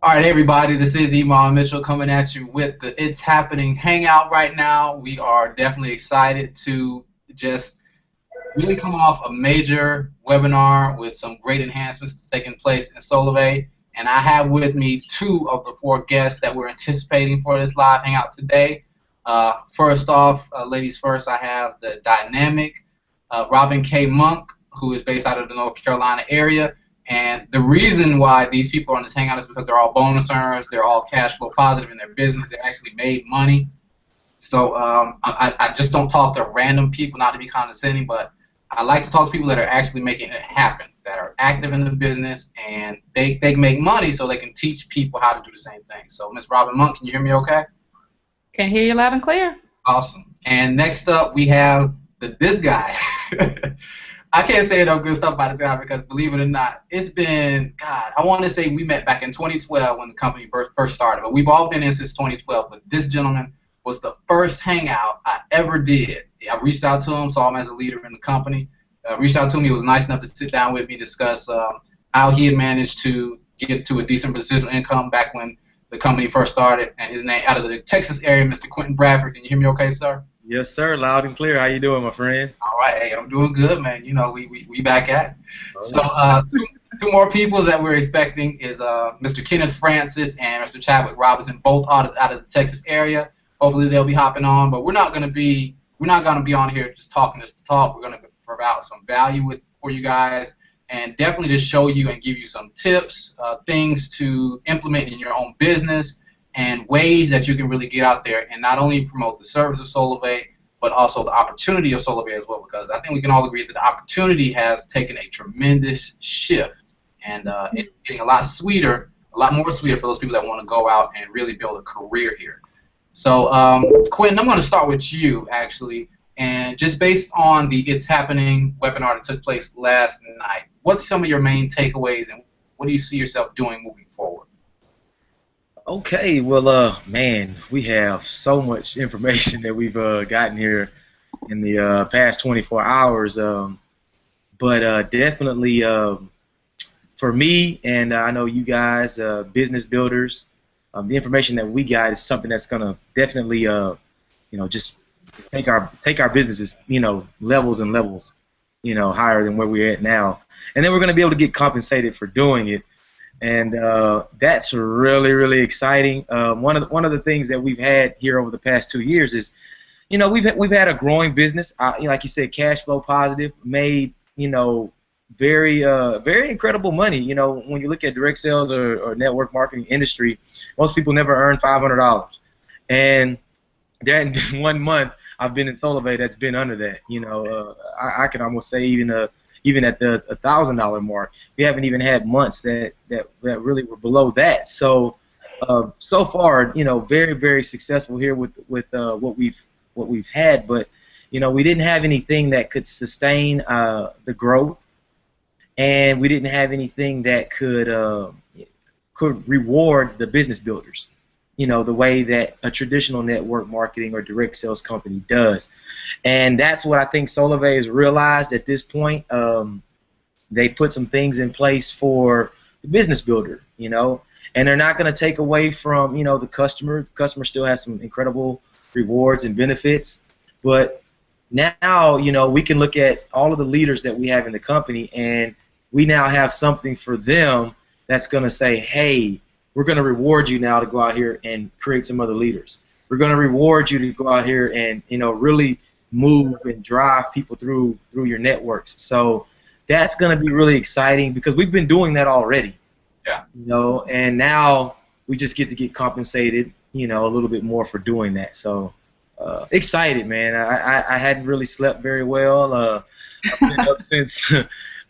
All right, everybody, this is Iman Mitchell coming at you with the It's Happening Hangout right now. We are definitely excited to just really come off a major webinar with some great enhancements taking place in Solivay. And I have with me two of the four guests that we're anticipating for this live hangout today. First off, ladies first, I have the dynamic Robin K. Monk, who is based out of the North Carolina area. And the reason why these people are on this hangout is because they're all bonus earners, they're all cash flow positive in their business, they actually made money. So I just don't talk to random people, not to be condescending, but I like to talk to people that are actually making it happen, that are active in the business, and they make money so they can teach people how to do the same thing. So Ms. Robin Monk, can you hear me okay? Can hear you loud and clear. Awesome. And next up we have this guy. I can't say enough good stuff about this guy because, believe it or not, it's been, God, I want to say we met back in 2012 when the company first started, but we've all been in since 2012. But this gentleman was the first hangout I ever did. I reached out to him, saw him as a leader in the company. Reached out to him. He was nice enough to sit down with me, discuss how he had managed to get to a decent residual income back when the company first started. And his name, out of the Texas area, Mr. Quentin Bradford. Can you hear me okay, sir? Yes, sir. Loud and clear. How you doing, my friend? All right. Hey, I'm doing good, man. You know, we back at it. So two more people that we're expecting is Mr. Kenneth Francis and Mr. Chadwick Robinson, both out of the Texas area. Hopefully they'll be hopping on, but we're not gonna be on here just talking just to talk. We're gonna provide some value for you guys, and definitely just show you and give you some tips, things to implement in your own business, and ways that you can really get out there and not only promote the service of Solivay, but also the opportunity of Solivay as well. Because I think we can all agree that the opportunity has taken a tremendous shift, and it's getting a lot more sweeter for those people that want to go out and really build a career here. So, Quentin, I'm going to start with you, actually, and just based on the It's Happening webinar that took place last night, what's some of your main takeaways, and what do you see yourself doing moving forward? Okay, well, man, we have so much information that we've gotten here in the past 24 hours, but definitely for me, and I know you guys, business builders, the information that we got is something that's gonna definitely, just take our businesses, levels and levels, higher than where we're at now, and then we're gonna be able to get compensated for doing it, and that's really, really exciting. One of the things that we've had here over the past 2 years is, we've had a growing business, like you said, cash flow positive, made very incredible money. When you look at direct sales or network marketing industry, most people never earn $500, and that in 1 month I've been in Solivay that's been under that. I can almost say even at the $1,000 mark, we haven't even had months that really were below that. So so far, very, very successful here with what we've had, but we didn't have anything that could sustain the growth. And we didn't have anything that could reward the business builders, the way that a traditional network marketing or direct sales company does. And that's what I think Solivay has realized at this point. They put some things in place for the business builder, and they're not going to take away from, the customer. The customer still has some incredible rewards and benefits, but now, we can look at all of the leaders that we have in the company, and we now have something for them that's going to say, hey, we're going to reward you now to go out here and create some other leaders. We're going to reward you to go out here and, really move and drive people through your networks. So that's going to be really exciting because we've been doing that already. Yeah. And now we just get to get compensated, a little bit more for doing that. So excited, man. I hadn't really slept very well. I've been up since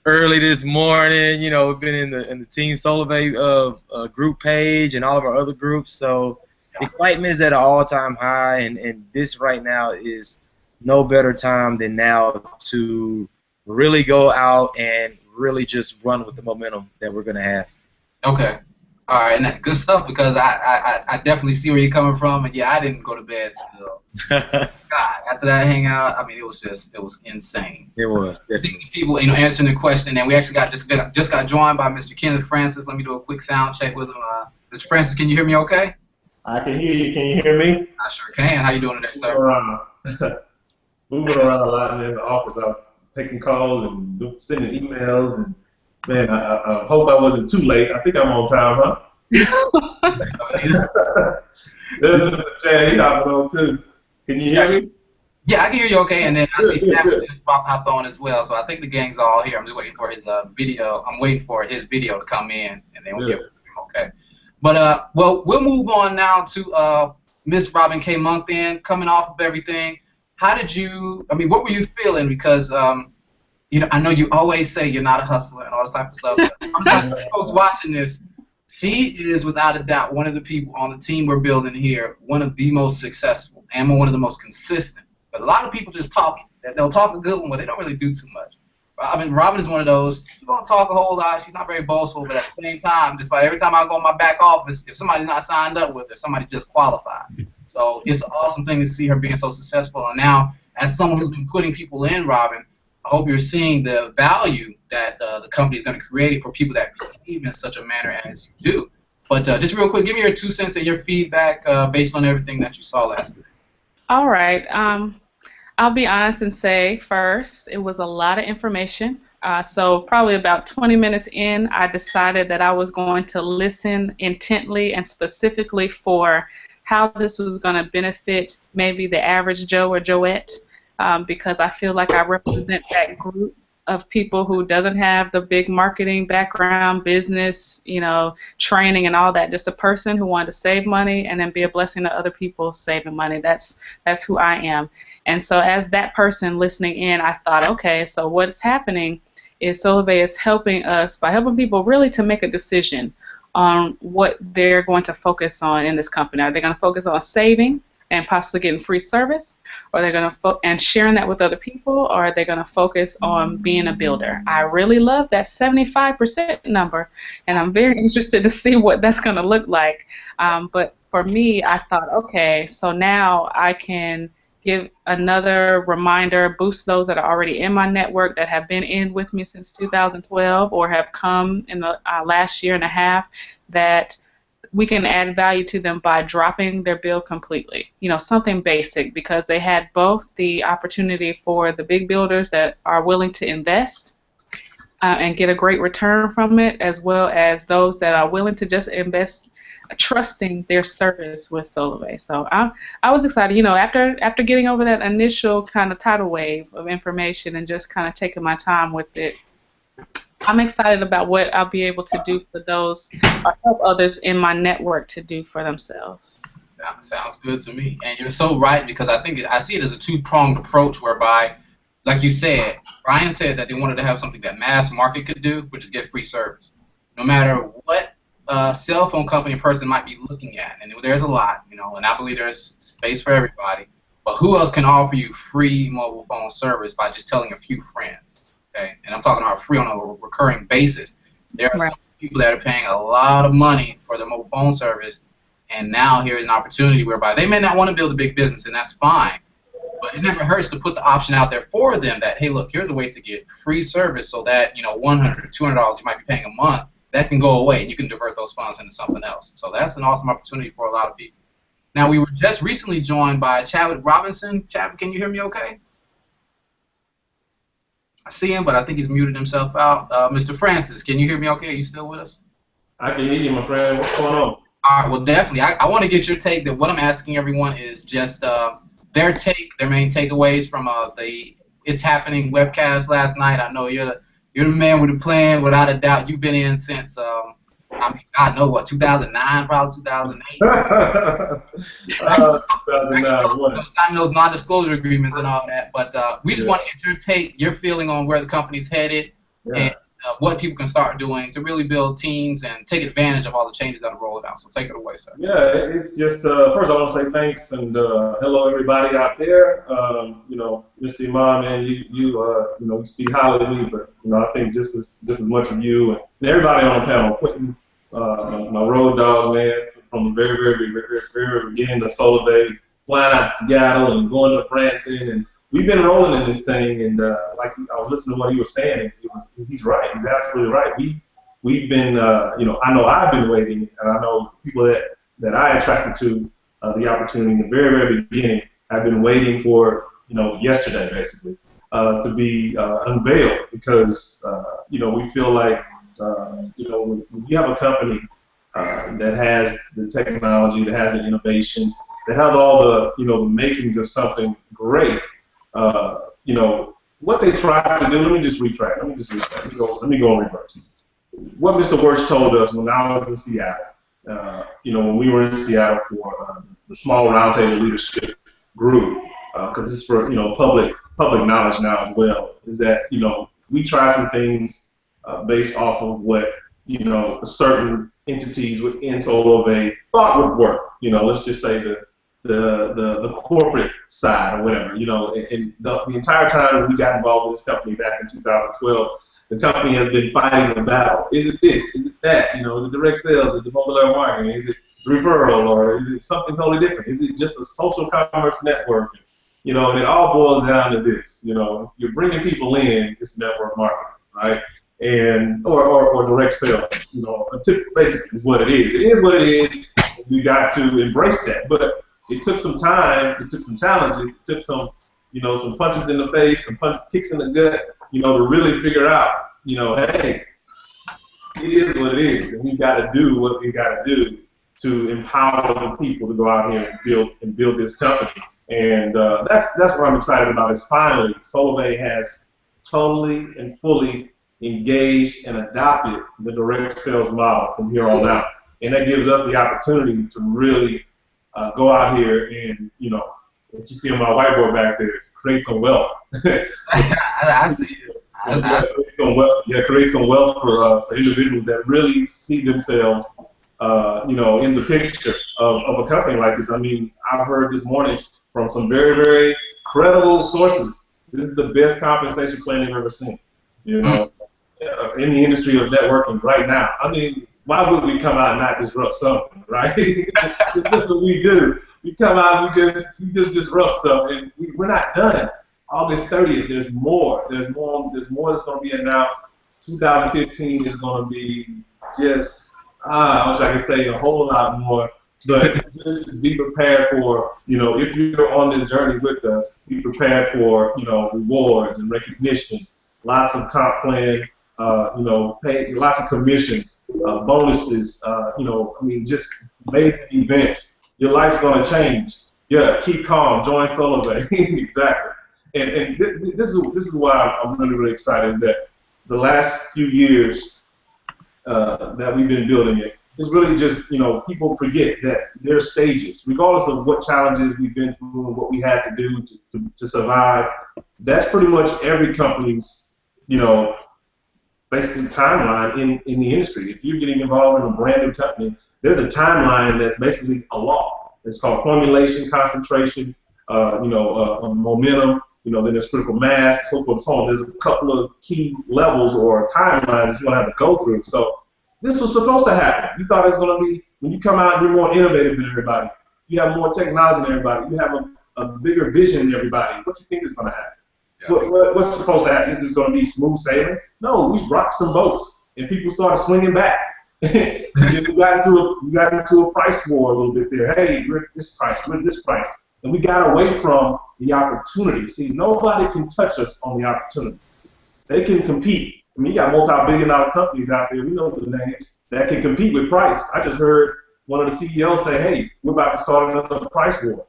early this morning. We've been in the Team Solivay group page and all of our other groups. So excitement is at an all-time high, and this right now is no better time than now to really go out and really just run with the momentum that we're going to have. Okay. All right, and that's good stuff because I definitely see where you're coming from, and yeah, I didn't go to bed till God, after that hangout. I mean, it was insane. It was definitely. People, answering the question, and we actually just got joined by Mr. Kenneth Francis. Let me do a quick sound check with him. Mr. Francis, can you hear me okay? I can hear you. Can you hear me? I sure can. How you doing today, sir? Moving around a lot in the office. I'm taking calls and sending emails. And man, I hope I wasn't too late. I think I'm on time, huh? There's Mr. Chad. He hopping on too. Can you hear me? Yeah, I can hear you okay. And then I see Chad just hopped on as well. So I think the gang's all here. I'm just waiting for his video. I'm waiting for his video to come in, and then we'll get okay. But well, we'll move on now to Miss Robin K. Monk. Then coming off of everything, how did you? I mean, what were you feeling? Because you know, I know you always say you're not a hustler and all this type of stuff. But I'm sorry, folks watching this. She is without a doubt one of the people on the team we're building here, one of the most successful and one of the most consistent. But a lot of people just talk. They'll talk a good one, but they don't really do too much. I mean, Robin is one of those. She don't talk a whole lot. She's not very boastful, but at the same time, just about every time I go in my back office, if somebody's not signed up with her, somebody just qualified. So it's an awesome thing to see her being so successful. And now, as someone who's been putting people in, Robin, I hope you're seeing the value that the company is going to create for people that behave in such a manner as you do. But just real quick, give me your 2 cents and your feedback based on everything that you saw last night. All right. I'll be honest and say first, it was a lot of information. So probably about 20 minutes in, I decided that I was going to listen intently and specifically for how this was going to benefit maybe the average Joe or Joette, because I feel like I represent that group of people who doesn't have the big marketing background, business, you know, training and all that. Just a person who wanted to save money and then be a blessing to other people saving money. That's who I am. And so as that person listening in, I thought, okay, so what's happening is Solvay is helping us by helping people really to make a decision on what they're going to focus on in this company. Are they going to focus on saving and possibly getting free service, or are they going to and sharing that with other people, or are they going to focus on being a builder? I really love that 75% number, and I'm very interested to see what that's going to look like. But for me, I thought, okay, so now I can give another reminder, boost those that are already in my network that have been in with me since 2012 or have come in the last year and a half, that we can add value to them by dropping their bill completely. You know, something basic, because they had both the opportunity for the big builders that are willing to invest and get a great return from it, as well as those that are willing to just invest trusting their service with Solvay. So I was excited, you know, after getting over that initial kind of tidal wave of information and just kind of taking my time with it. I'm excited about what I'll be able to do for those or help others in my network to do for themselves. That sounds good to me. And you're so right, because I see it as a two-pronged approach whereby, like you said, Brian said that they wanted to have something that mass market could do, which is get free service. No matter what cell phone company a person might be looking at, and there's a lot, you know, and I believe there's space for everybody, but who else can offer you free mobile phone service by just telling a few friends? Okay, and I'm talking about free on a recurring basis. There are some people that are paying a lot of money for the mobile phone service, and now here is an opportunity whereby they may not want to build a big business, and that's fine, but it never hurts to put the option out there for them that, hey, look, here's a way to get free service so that, you know, $100, $200 you might be paying a month, that can go away, and you can divert those funds into something else. So that's an awesome opportunity for a lot of people. Now, we were just recently joined by Chadwick Robinson. Chadwick, can you hear me okay? I see him, but I think he's muted himself out. Mr. Francis, can you hear me okay? Are you still with us? I can hear you, my friend. What's going on? All right, well, definitely. I want to get your take. That what I'm asking everyone is just their main takeaways from the It's Happening webcast last night. I know you're the man with a plan, without a doubt. You've been in since, I mean, I know what, 2009, probably 2008. 2009. Signing those non-disclosure agreements and all that. But we just want to get your take, your feeling on where the company's headed, and what people can start doing to really build teams and take advantage of all the changes that are rolled out. So take it away, sir. Yeah, it's just, first I want to say thanks and hello everybody out there. You know, Mr. Imam, man, you know, you speak highly of me, but you know, I think just as much of you and everybody on the panel, Quentin, my road dog, man, from the very beginning of Solvay, flying out to Seattle and going to Branson, and we've been rolling in this thing, and like I was listening to what he was saying, and he's right. He's absolutely right. we've been, I know I've been waiting, and I know people that I attracted to the opportunity in the very, very beginning have been waiting for, yesterday basically, to be unveiled because, we feel like, when you have a company that has the technology, that has the innovation, that has all the, the makings of something great, what they try to do, let me just retract. Let me go in reverse. What Mr. Wirtz told us when I was in Seattle, when we were in Seattle for the small roundtable leadership group, because it's for public knowledge now as well, is that we try some things based off of what certain entities within Solove thought would work. Let's just say the corporate side or whatever. And the entire time we got involved with this company back in 2012. The company has been fighting the battle. Is it this? Is it that? Is it direct sales? Is it multi-level marketing? Is it referral? Or is it something totally different? Is it just a social commerce network? And it all boils down to this. If you're bringing people in, it's network marketing, right? And or direct sales. Basically is what it is. It is what it is. We got to embrace that. But it took some time. It took some challenges. It took some some punches in the face, some kicks in the gut. To really figure out, hey, it is what it is, and we got to do what we got to do to empower the people to go out here and build this company. And that's what I'm excited about. Is finally Solove has totally and fully engaged and adopted the direct sales model from here on out, and that gives us the opportunity to really go out here and what you see on my whiteboard back there, create some wealth. I see it. Create some wealth for individuals that really see themselves, in the picture of a company like this. I mean, I've heard this morning from some very, very credible sources. This is the best compensation plan they've ever seen, in the industry of networking right now. I mean, why would we come out and not disrupt something, right? That's what we do. We come out, we just disrupt stuff, and we're not done. August 30th, there's more. There's more that's going to be announced. 2015 is going to be just, I wish I could say a whole lot more, but just be prepared for, if you're on this journey with us, be prepared for, rewards and recognition, lots of comp plan, pay, lots of commissions, bonuses, just amazing events. Your life's going to change. Yeah, keep calm. Join Solove. Exactly. And this is why I'm really, really excited, is that the last few years that we've been building it is really just, people forget that there are stages. Regardless of what challenges we've been through and what we had to do to survive, that's pretty much every company's, basically timeline in the industry. If you're getting involved in a brand new company, there's a timeline that's basically a law. It's called formulation, concentration, momentum, then there's critical mass, so forth and so on. There's a couple of key levels or timelines that you're going to have to go through. So this was supposed to happen. You thought it was going to be, when you come out and you're more innovative than everybody, you have more technology than everybody, you have a bigger vision than everybody, what do you think is going to happen? Yeah. What's supposed to happen? Is this going to be smooth sailing? No, we rocked some boats, and people started swinging back. we got into a price war a little bit there. Hey, we're at this price, and we got away from the opportunity. See, nobody can touch us on the opportunity. They can compete. I mean, you got multi-billion-dollar companies out there, we know the names, that can compete with price. I just heard one of the CEOs say, hey, we're about to start another price war,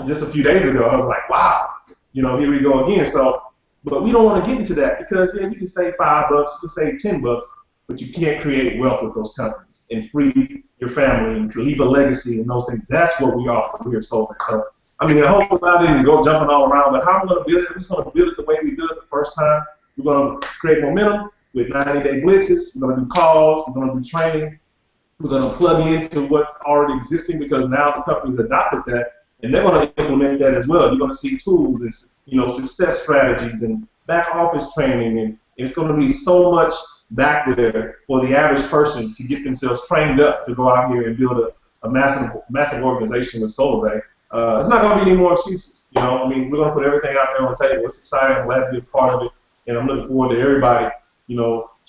just a few days ago. I was like, wow, here we go again. So, but we don't want to get into that because, you can save $5, you can save $10, but you can't create wealth with those companies and free your family and leave a legacy and those things. That's what we offer here at Solve. So, I mean, I hope I didn't go jumping all around, but how am I going to build it? We're just going to build it the way we did it the first time. We're going to create momentum with 90-day blitzes. We're going to do calls. We're going to do training. We're going to plug into what's already existing because now the company's adopted that, and they're going to implement that as well. You're going to see tools and success strategies and back office training, and it's going to be so much back there for the average person to get themselves trained up to go out here and build a massive organization with Solove. It's not going to be any more excuses. I mean, we're going to put everything out there on the table. It's exciting. I'm glad to be a part of it, and I'm looking forward to everybody,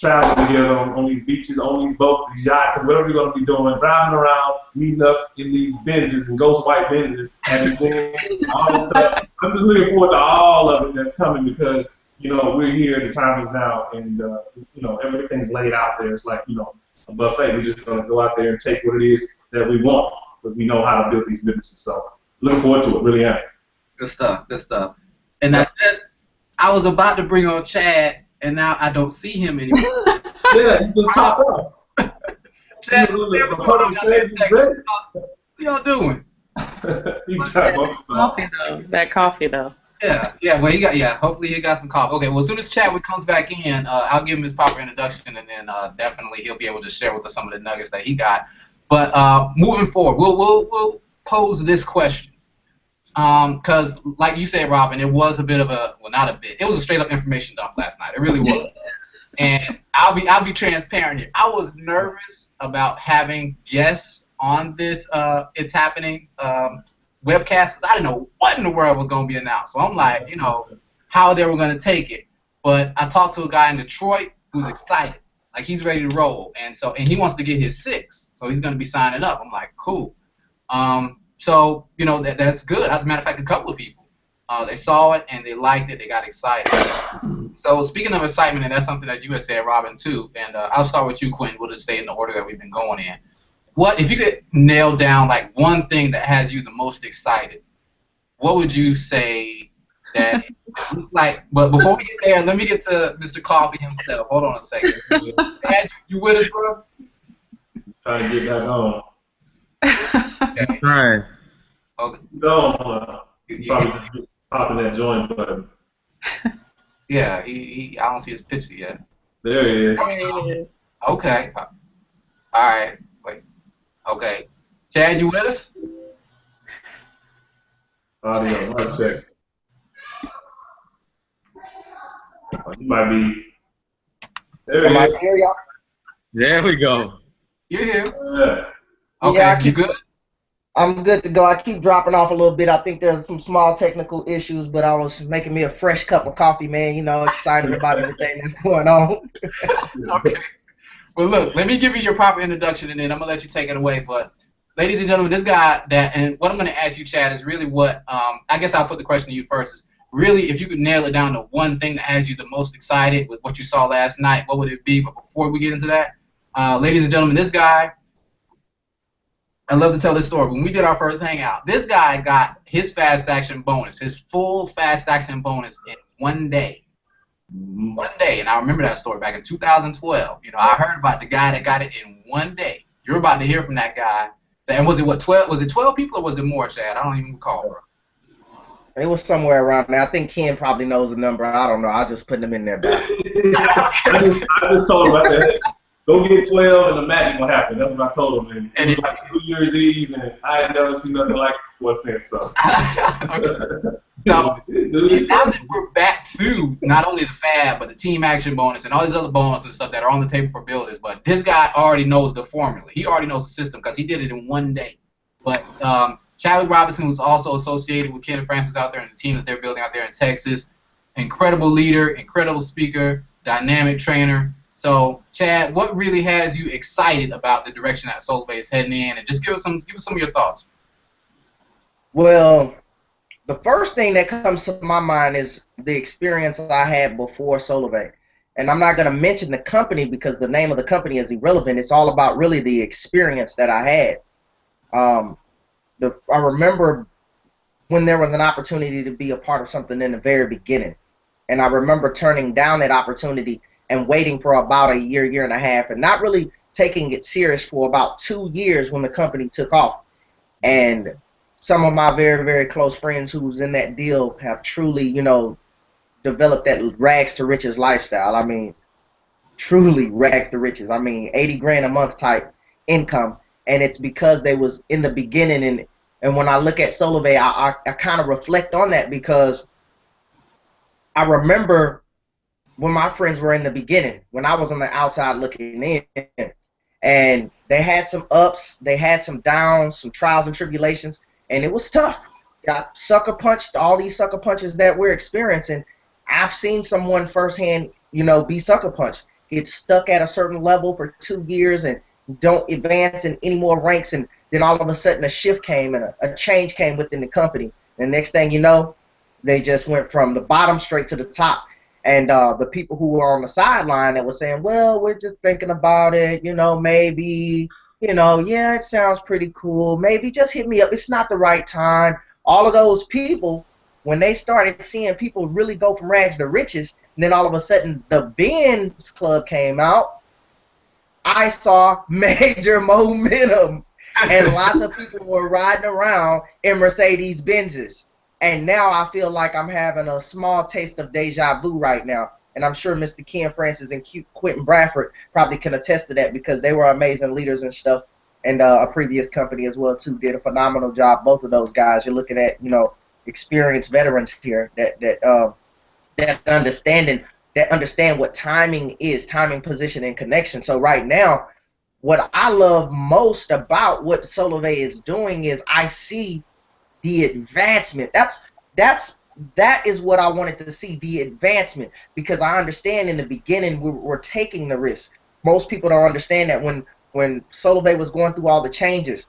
traveling together on these beaches, on these boats, these yachts, and whatever we're going to be doing, driving around, meeting up in these Benzes and ghost white Benzes, having things, all this stuff. I'm just looking forward to all of it that's coming because, you know, we're here, the time is now, and, you know, everything's laid out there. It's like, you know, a buffet. We're just going to go out there and take what it is that we want because we know how to build these businesses. So looking forward to it, really am. Good stuff, good stuff. And I was about to bring on Chad, and now I don't see him anymore. Yeah, he just popped up. Chad, what's going on? What y'all doing? That coffee though. Yeah. Well, hopefully he got some coffee. Okay. Well, as soon as Chadwick comes back in, I'll give him his proper introduction, and then definitely he'll be able to share with us some of the nuggets that he got. But moving forward, we'll pose this question, because like you said, Robin, it was a bit of a it was a straight up information dump last night. It really was. And I'll be transparent here. I was nervous about having guests on this It's Happening webcast because I didn't know what in the world was going to be announced. So I'm like, you know, how they were going to take it. But I talked to a guy in Detroit who's excited. Like, he's ready to roll. And he wants to get his 6. So he's going to be signing up. I'm like, cool. So, you know, that's good. As a matter of fact, a couple of people, they saw it and they liked it. They got excited. So speaking of excitement, and that's something that you had said, Robin, too, and I'll start with you, Quentin. We'll just stay in the order that we've been going in. What if you could nail down like one thing that has you the most excited? What would you say that like? But before we get there, let me get to Mr. Coffee himself. Hold on a second. Dad, you with us, bro? Trying to get back on. Okay. Right. Okay. So probably just popping that join button. Yeah, I don't see his picture yet. There he is. Okay. All right. Wait. Okay. Chad, you with us? Audio, mic check. Oh, you might be. There he is. Here, y'all? There we go. You're here. Yeah. Okay. Yeah, You good? I'm good to go. I keep dropping off a little bit. I think there's some small technical issues, but I was making me a fresh cup of coffee, man. You know, excited about everything that's going on. Okay. Well, look, let me give you your proper introduction, and then I'm going to let you take it away. But, ladies and gentlemen, this guy, and what I'm going to ask you, Chad, is really what, I guess I'll put the question to you first, is really if you could nail it down to one thing that has you the most excited with what you saw last night, what would it be? But before we get into that, ladies and gentlemen, this guy, I love to tell this story. When we did our first hangout, this guy got his fast action bonus, his full fast action bonus in one day. One day, and I remember that story back in 2012. You know, I heard about the guy that got it in one day. You're about to hear from that guy. And was it what 12? Was it 12 people or was it more, Chad? I don't even recall, bro. It was somewhere around there. I think Ken probably knows the number. I don't know. I just put them in there. I just told him, I said, hey, go get 12 and the magic will happen. That's what I told him. And it was like New Year's Eve, and I had never seen nothing like it before since. So. So, now that we're back to not only the fab, but the team action bonus and all these other bonuses and stuff that are on the table for builders, but this guy already knows the formula. He already knows the system because he did it in one day. But Chadwick Robinson, who's also associated with Kenneth Francis out there and the team that they're building out there in Texas, incredible leader, incredible speaker, dynamic trainer. So, Chad, what really has you excited about the direction that SolarBay is heading in? And just give us some of your thoughts. Well, the first thing that comes to my mind is the experience I had before SolarBay. And I'm not going to mention the company because the name of the company is irrelevant. It's all about really the experience that I had. I remember when there was an opportunity to be a part of something in the very beginning. And I remember turning down that opportunity and waiting for about a year, year and a half, and not really taking it serious for about 2 years when the company took off. And some of my very, very close friends who was in that deal have truly, you know, developed that rags to riches lifestyle. I mean, truly rags to riches. I mean, 80 grand a month type income. And it's because they was in the beginning. And when I look at SolarBay, I kind of reflect on that because I remember when my friends were in the beginning, when I was on the outside looking in, and they had some ups, they had some downs, some trials and tribulations, and it was tough. Got sucker punched, all these sucker punches that we're experiencing. I've seen someone firsthand, you know, be sucker punched. get stuck at a certain level for 2 years and don't advance in any more ranks, and then all of a sudden a shift came and a change came within the company. And the next thing you know, they just went from the bottom straight to the top. And the people who were on the sideline that were saying, well, we're just thinking about it, maybe, yeah, it sounds pretty cool. Maybe just hit me up. It's not the right time. All of those people, when they started seeing people really go from rags to riches, and then all of a sudden the Benz Club came out, I saw major momentum. And lots of people were riding around in Mercedes Benzes. And now I feel like I'm having a small taste of deja vu right now. And I'm sure Mr. Ken Francis and Quentin Bradford probably can attest to that, because they were amazing leaders and stuff. And a previous company as well, too, did a phenomenal job. Both of those guys, you're looking at, experienced veterans here that understand what timing is, timing, position, and connection. So right now, what I love most about what Solvay is doing is I see the advancement. That is what I wanted to see, the advancement, because I understand in the beginning we're taking the risk. Most people don't understand that when Solvay was going through all the changes,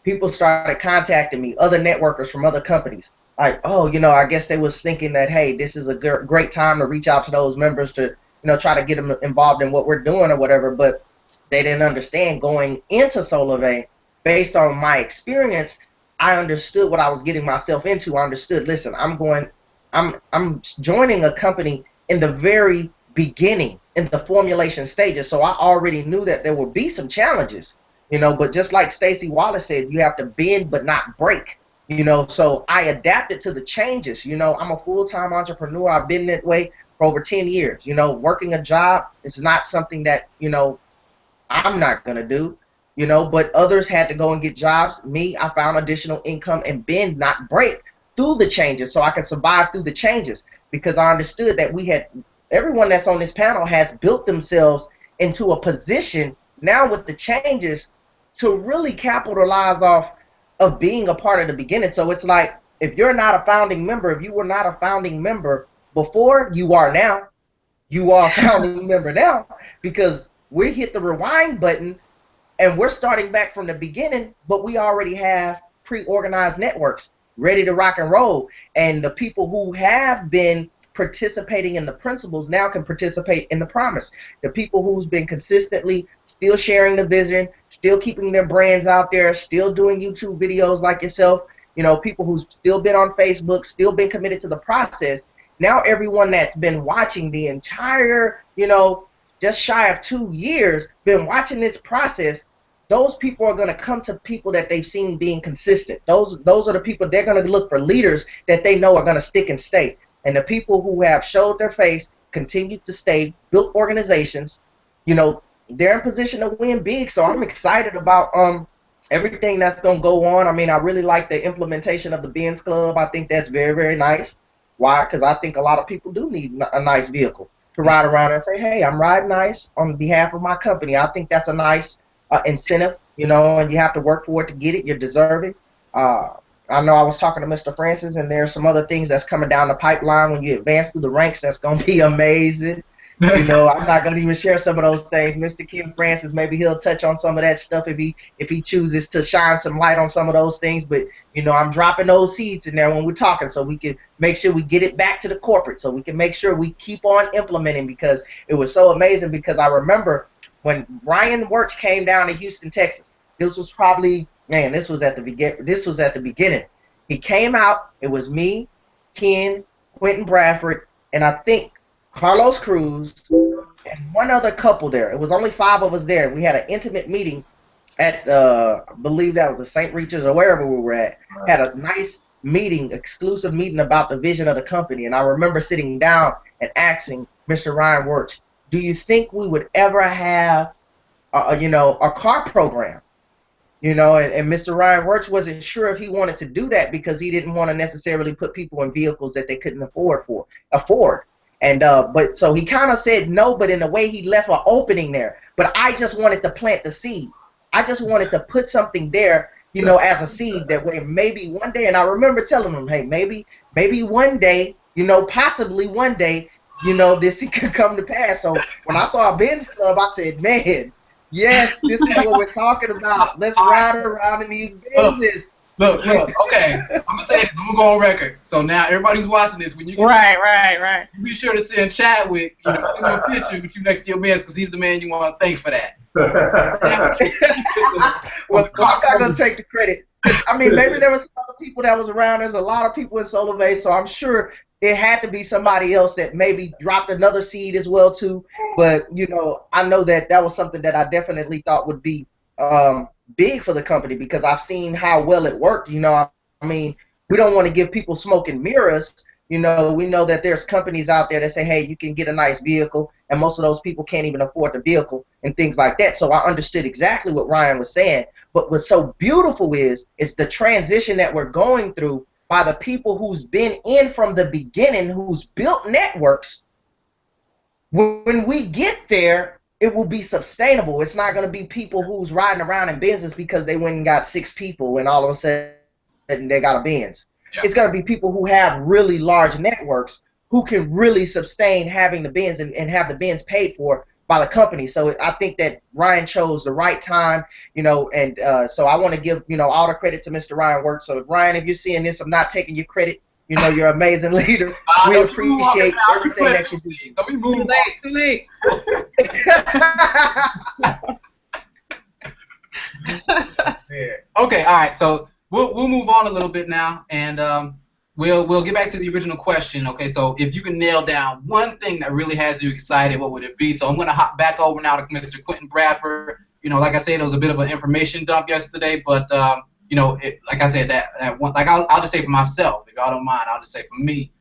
people started contacting me, other networkers from other companies, like, oh, I guess they was thinking that, hey, this is a great time to reach out to those members to, try to get them involved in what we're doing or whatever. But they didn't understand going into Solvay, based on my experience, I understood what I was getting myself into. I understood, listen, I'm joining a company in the very beginning, in the formulation stages, so I already knew that there would be some challenges, but just like Stacey Wallace said, you have to bend but not break, so I adapted to the changes. I'm a full-time entrepreneur. I've been that way for over 10 years. Working a job is not something that, I'm not going to do. But others had to go and get jobs. Me, I found additional income and bend, not break, through the changes, so I can survive through the changes, because I understood that everyone that's on this panel has built themselves into a position now with the changes to really capitalize off of being a part of the beginning. So it's like, if you're not a founding member, if you were not a founding member before, you are now. You are a founding member now, because we hit the rewind button and we're starting back from the beginning, but we already have pre-organized networks ready to rock and roll. And the people who have been participating in the principles now can participate in the promise. The people who's been consistently still sharing the vision, still keeping their brands out there, still doing YouTube videos like yourself, people who's still been on Facebook, still been committed to the process. Now everyone that's been watching the entire, just shy of 2 years, been watching this process, those people are going to come to people that they've seen being consistent. Those are the people, they're going to look for leaders that they know are going to stick and stay. And the people who have showed their face, continued to stay, built organizations, they're in position to win big. So I'm excited about everything that's going to go on. I mean, I really like the implementation of the Benz Club. I think that's very, very nice. Why? Because I think a lot of people do need a nice vehicle to ride around and say, hey, I'm riding nice on behalf of my company. I think that's a nice incentive, and you have to work for it to get it. You're deserving. I know I was talking to Mr. Francis, and there's some other things that's coming down the pipeline when you advance through the ranks that's going to be amazing. I'm not going to even share some of those things. Mr. Ken Francis, maybe he'll touch on some of that stuff if he chooses to shine some light on some of those things. But, I'm dropping those seeds in there when we're talking, so we can make sure we get it back to the corporate, so we can make sure we keep on implementing, because it was so amazing. Because I remember when Ryan Wirtz came down to Houston, Texas, this was probably, this was at the beginning. He came out, it was me, Ken, Quentin Bradford, and I think Carlos Cruz, and one other couple there. It was only 5 of us there. We had an intimate meeting at, I believe that was the St. Regis or wherever we were at. Had a nice meeting, exclusive meeting about the vision of the company. And I remember sitting down and asking Mr. Ryan Wirtz, do you think we would ever have, a car program? And Mr. Ryan Wirtz wasn't sure if he wanted to do that, because he didn't want to necessarily put people in vehicles that they couldn't afford. And but so he kind of said no, but in a way he left an opening there. But I just wanted to plant the seed. I just wanted to put something there, as a seed, that way maybe one day. And I remember telling him, hey, maybe one day, possibly one day, you know, this could come to pass. So when I saw a Benz Club, I said, man, yes, this is what we're talking about. Let's ride around in these Benzes. Look, okay. I'm gonna say this. I'm gonna go on record. So now everybody's watching this. When you Right. be sure to send Chadwick, you know, a picture with you next to your Benz because he's the man you want to thank for that. Well, I'm not gonna take the credit. I mean, maybe there was some other people that was around. There's a lot of people in Solar Bay, so I'm sure it had to be somebody else that maybe dropped another seed as well too. But you know, I know that was something that I definitely thought would be big for the company because I've seen how well it worked. You know, I mean, we don't want to give people smoke and mirrors. You know, we know that there's companies out there that say, hey, you can get a nice vehicle, and most of those people can't even afford the vehicle and things like that. So I understood exactly what Ryan was saying. But what's so beautiful is the transition that we're going through by the people who's been in from the beginning, who's built networks. When we get there, it will be sustainable. It's not going to be people who's riding around in Benzes because they went and got 6 people and all of a sudden they got a Benz. Yeah. It's going to be people who have really large networks who can really sustain having the Benz and have the Benz paid for by the company. So I think that Ryan chose the right time, you know, and so I want to give, you know, all the credit to Mr. Ryan Work. So Ryan, if you're seeing this, I'm not taking your credit. You know, you're an amazing leader. We appreciate everything that you do. Too late. Yeah. Okay, all right. So we'll move on a little bit now, and we'll get back to the original question. Okay, so if you can nail down one thing that really has you excited, what would it be? So I'm going to hop back over now to Mr. Quentin Bradford. You know, like I said, it was a bit of an information dump yesterday, but you know, like I said, that one, like I'll just say for myself, if y'all don't mind, I'll just say for me,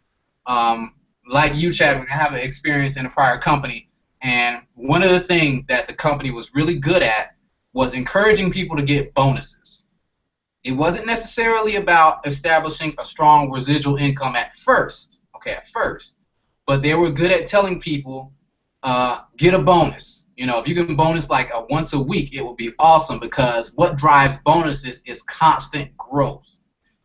like you, Chadwick, I have an experience in a prior company, and one of the things that the company was really good at was encouraging people to get bonuses. It wasn't necessarily about establishing a strong residual income at first, but they were good at telling people, get a bonus. You know, if you can bonus like once a week, it will be awesome because what drives bonuses is constant growth.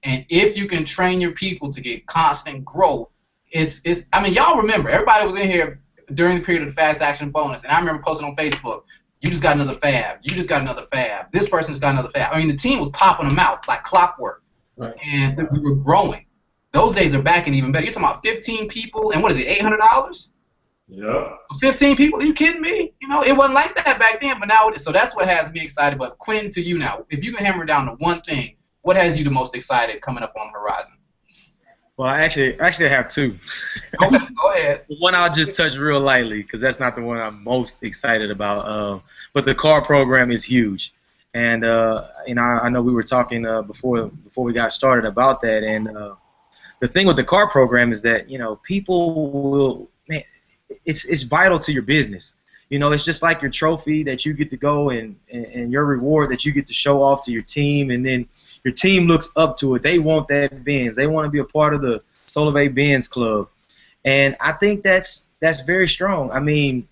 And if you can train your people to get constant growth, I mean, y'all remember, everybody was in here during the period of the fast action bonus, and I remember posting on Facebook, you just got another fab, you just got another fab, this person's got another fab. I mean, the team was popping them out like clockwork, right. And we were growing. Those days are back and even better. You're talking about 15 people, and what is it, $800? Yeah. 15 people? Are you kidding me? You know, it wasn't like that back then, but now it is. So that's what has me excited. But Quentin, to you now, if you can hammer down to one thing, what has you the most excited coming up on the horizon? Well, I actually have two. Okay, go ahead. One I'll just touch real lightly because that's not the one I'm most excited about. But the car program is huge, and you know, I know we were talking before we got started about that. And the thing with the car program is that, you know, people will, man, it's vital to your business. You know, it's just like your trophy that you get to go and your reward that you get to show off to your team, and then your team looks up to it. They want that Benz. They want to be a part of the Solar Bay Benz Club, and I think that's very strong. I mean,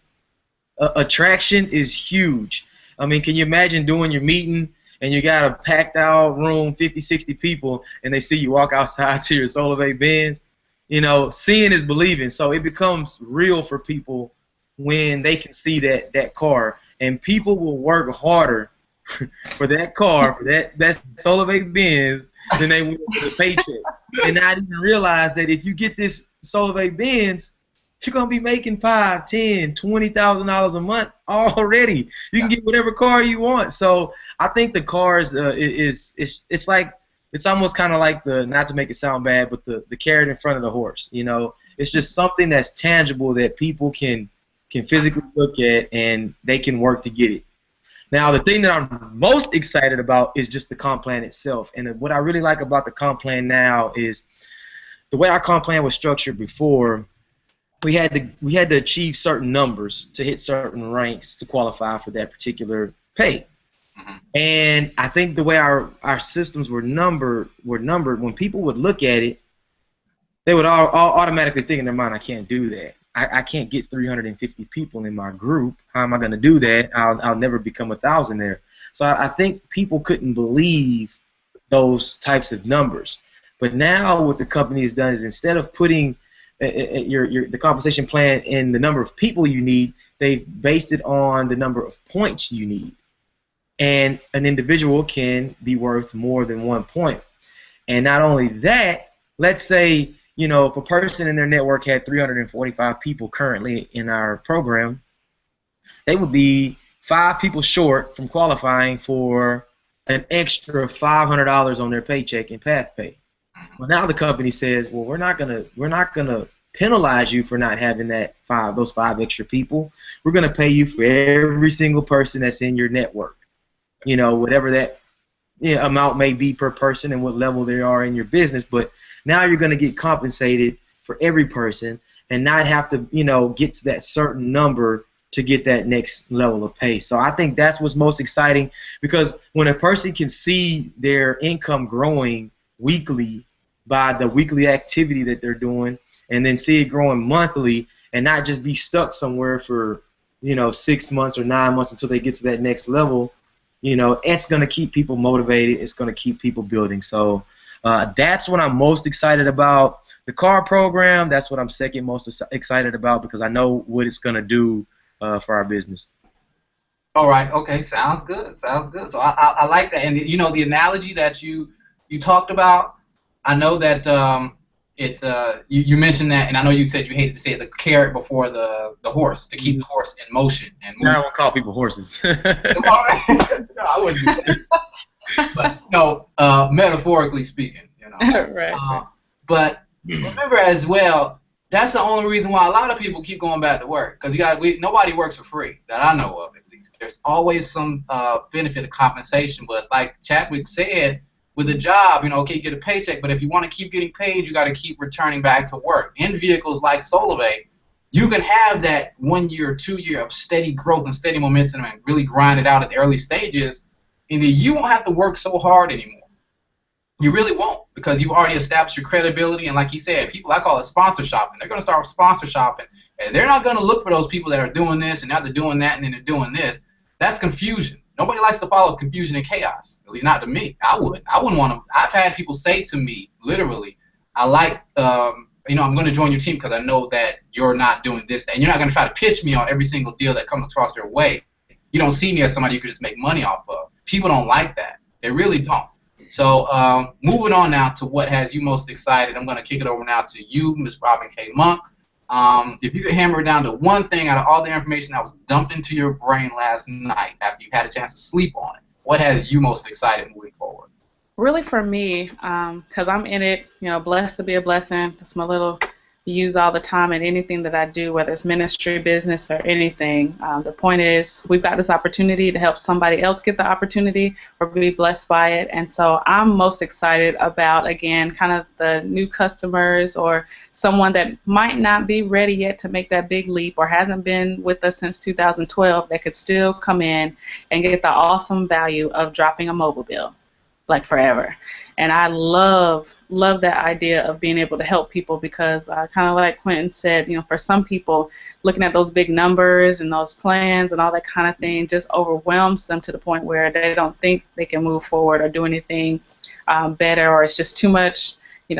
attraction is huge. I mean, can you imagine doing your meeting and you got a packed out room, 50, 60 people, and they see you walk outside to your Solar Bay Benz? You know, seeing is believing, so it becomes real for people when they can see that car, and people will work harder for that car, for that Solar Bay Benz, than they will for the paycheck, and not even realize that if you get this Solar Bay Benz, you're gonna be making $5,000, $10,000, $20,000 a month already. You can get whatever car you want. So I think the cars it's like, it's almost kind of like the, not to make it sound bad, but the carrot in front of the horse. You know, it's just something that's tangible that people can physically look at and they can work to get it. Now, the thing that I'm most excited about is just the comp plan itself. And what I really like about the comp plan now is the way our comp plan was structured before. We had to achieve certain numbers to hit certain ranks to qualify for that particular pay. Mm-hmm. And I think the way our systems were numbered, when people would look at it, they would all automatically think in their mind, I can't do that. I can't get 350 people in my group. How am I going to do that? I'll never become 1,000 there. So I think people couldn't believe those types of numbers. But now what the company has done is, instead of putting the compensation plan and the number of people you need, they've based it on the number of points you need. And an individual can be worth more than 1 point. And not only that, let's say, if a person in their network had 345 people currently in our program, they would be 5 people short from qualifying for an extra $500 on their paycheck in path pay. Well, now the company says, well, we're not gonna penalize you for not having those 5 extra people. We're gonna pay you for every single person that's in your network. Whatever that amount may be per person and what level they are in your business, but now you're gonna get compensated for every person and not have to, get to that certain number to get that next level of pay. So I think that's what's most exciting, because when a person can see their income growing weekly by the weekly activity that they're doing, and then see it growing monthly, and not just be stuck somewhere for 6 months or 9 months until they get to that next level, it's going to keep people motivated. It's going to keep people building. So that's what I'm most excited about. The car program, that's what I'm second most excited about, because I know what it's going to do for our business. All right. Okay. Sounds good. Sounds good. So I like that. And the analogy that you talked about, I know that you mentioned that, and I know you said you hated to say it, the carrot before the horse, to keep the horse in motion and moving. I don't call people horses. No, I wouldn't do that. But no, metaphorically speaking, Right. But remember as well, that's the only reason why a lot of people keep going back to work, because nobody works for free that I know of, at least. There's always some benefit of compensation, but like Chadwick said, with a job, okay, you get a paycheck, but if you want to keep getting paid, you got to keep returning back to work. In vehicles like Solivay, you can have that 1 year, 2 year of steady growth and steady momentum and really grind it out at the early stages, and then you won't have to work so hard anymore. You really won't, because you've already established your credibility, and like he said, people, I call it sponsor shopping. They're going to start sponsor shopping, and they're not going to look for those people that are doing this, and now they're doing that, and then they're doing this. That's confusion. Nobody likes to follow confusion and chaos, at least not to me. I wouldn't want to. I've had people say to me, literally, I like, I'm going to join your team because I know that you're not doing this, and you're not going to try to pitch me on every single deal that comes across your way. You don't see me as somebody you could just make money off of. People don't like that. They really don't. So moving on now to what has you most excited, I'm going to kick it over now to you, Ms. Robin K. Monk. If you could hammer it down to one thing out of all the information that was dumped into your brain last night after you had a chance to sleep on it, what has you most excited moving forward? Really, for me, because I'm in it, blessed to be a blessing. That's my little use all the time in anything that I do, whether it's ministry, business, or anything. The point is, we've got this opportunity to help somebody else get the opportunity or be blessed by it. And so I'm most excited about, again, kind of the new customers or someone that might not be ready yet to make that big leap or hasn't been with us since 2012 that could still come in and get the awesome value of dropping a mobile bill, like forever. And I love that idea of being able to help people, because kind of like Quentin said, for some people, looking at those big numbers and those plans and all that kind of thing just overwhelms them to the point where they don't think they can move forward or do anything better, or it's just too much,